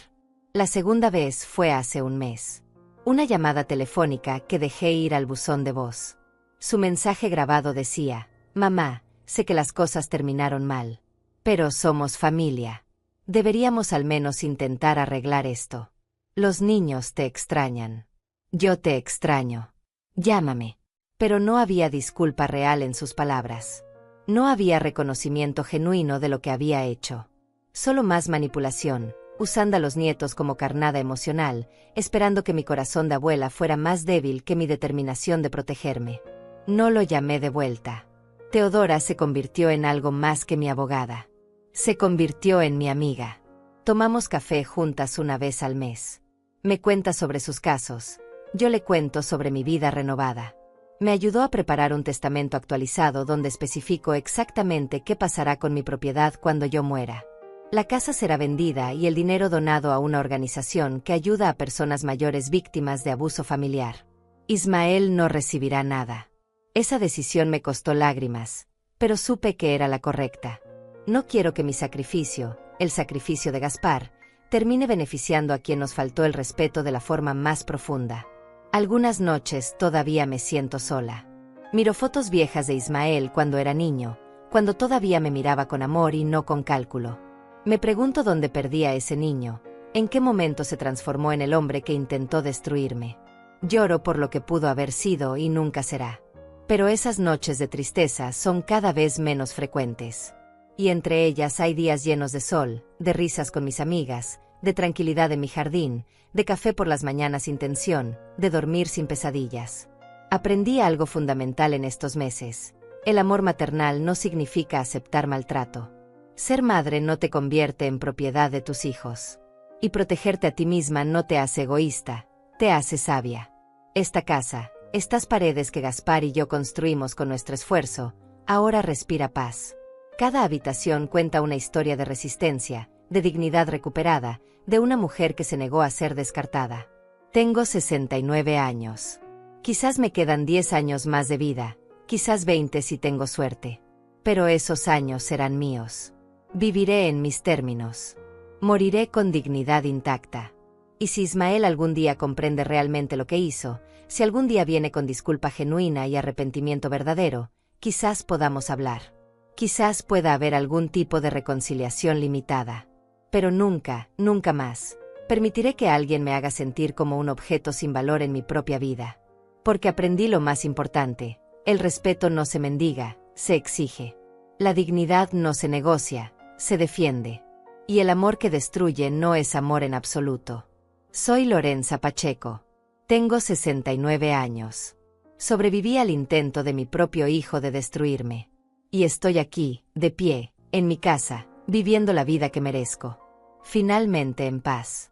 La segunda vez fue hace un mes. Una llamada telefónica que dejé ir al buzón de voz. Su mensaje grabado decía: «Mamá, sé que las cosas terminaron mal. Pero somos familia. Deberíamos al menos intentar arreglar esto. Los niños te extrañan. Yo te extraño. Llámame». Pero no había disculpa real en sus palabras. No había reconocimiento genuino de lo que había hecho. Solo más manipulación, usando a los nietos como carnada emocional, esperando que mi corazón de abuela fuera más débil que mi determinación de protegerme. No lo llamé de vuelta. Teodora se convirtió en algo más que mi abogada. Se convirtió en mi amiga. Tomamos café juntas una vez al mes. Me cuenta sobre sus casos. Yo le cuento sobre mi vida renovada. Me ayudó a preparar un testamento actualizado donde especifico exactamente qué pasará con mi propiedad cuando yo muera. La casa será vendida y el dinero donado a una organización que ayuda a personas mayores víctimas de abuso familiar. Ismael no recibirá nada. Esa decisión me costó lágrimas, pero supe que era la correcta. No quiero que mi sacrificio, el sacrificio de Gaspar, termine beneficiando a quien nos faltó el respeto de la forma más profunda. Algunas noches todavía me siento sola. Miro fotos viejas de Ismael cuando era niño, cuando todavía me miraba con amor y no con cálculo. Me pregunto dónde perdí a ese niño, en qué momento se transformó en el hombre que intentó destruirme. Lloro por lo que pudo haber sido y nunca será. Pero esas noches de tristeza son cada vez menos frecuentes. Y entre ellas hay días llenos de sol, de risas con mis amigas, de tranquilidad en mi jardín, de café por las mañanas sin tensión, de dormir sin pesadillas. Aprendí algo fundamental en estos meses. El amor maternal no significa aceptar maltrato. Ser madre no te convierte en propiedad de tus hijos. Y protegerte a ti misma no te hace egoísta, te hace sabia. Esta casa, estas paredes que Gaspar y yo construimos con nuestro esfuerzo, ahora respira paz. Cada habitación cuenta una historia de resistencia, de dignidad recuperada, de una mujer que se negó a ser descartada. Tengo 69 años. Quizás me quedan 10 años más de vida, quizás 20 si tengo suerte. Pero esos años serán míos. Viviré en mis términos. Moriré con dignidad intacta. Y si Ismael algún día comprende realmente lo que hizo, si algún día viene con disculpa genuina y arrepentimiento verdadero, quizás podamos hablar. Quizás pueda haber algún tipo de reconciliación limitada. Pero nunca, nunca más, permitiré que alguien me haga sentir como un objeto sin valor en mi propia vida. Porque aprendí lo más importante: el respeto no se mendiga, se exige. La dignidad no se negocia, se defiende. Y el amor que destruye no es amor en absoluto. Soy Lorenza Pacheco. Tengo 69 años. Sobreviví al intento de mi propio hijo de destruirme. Y estoy aquí, de pie, en mi casa, viviendo la vida que merezco. Finalmente en paz.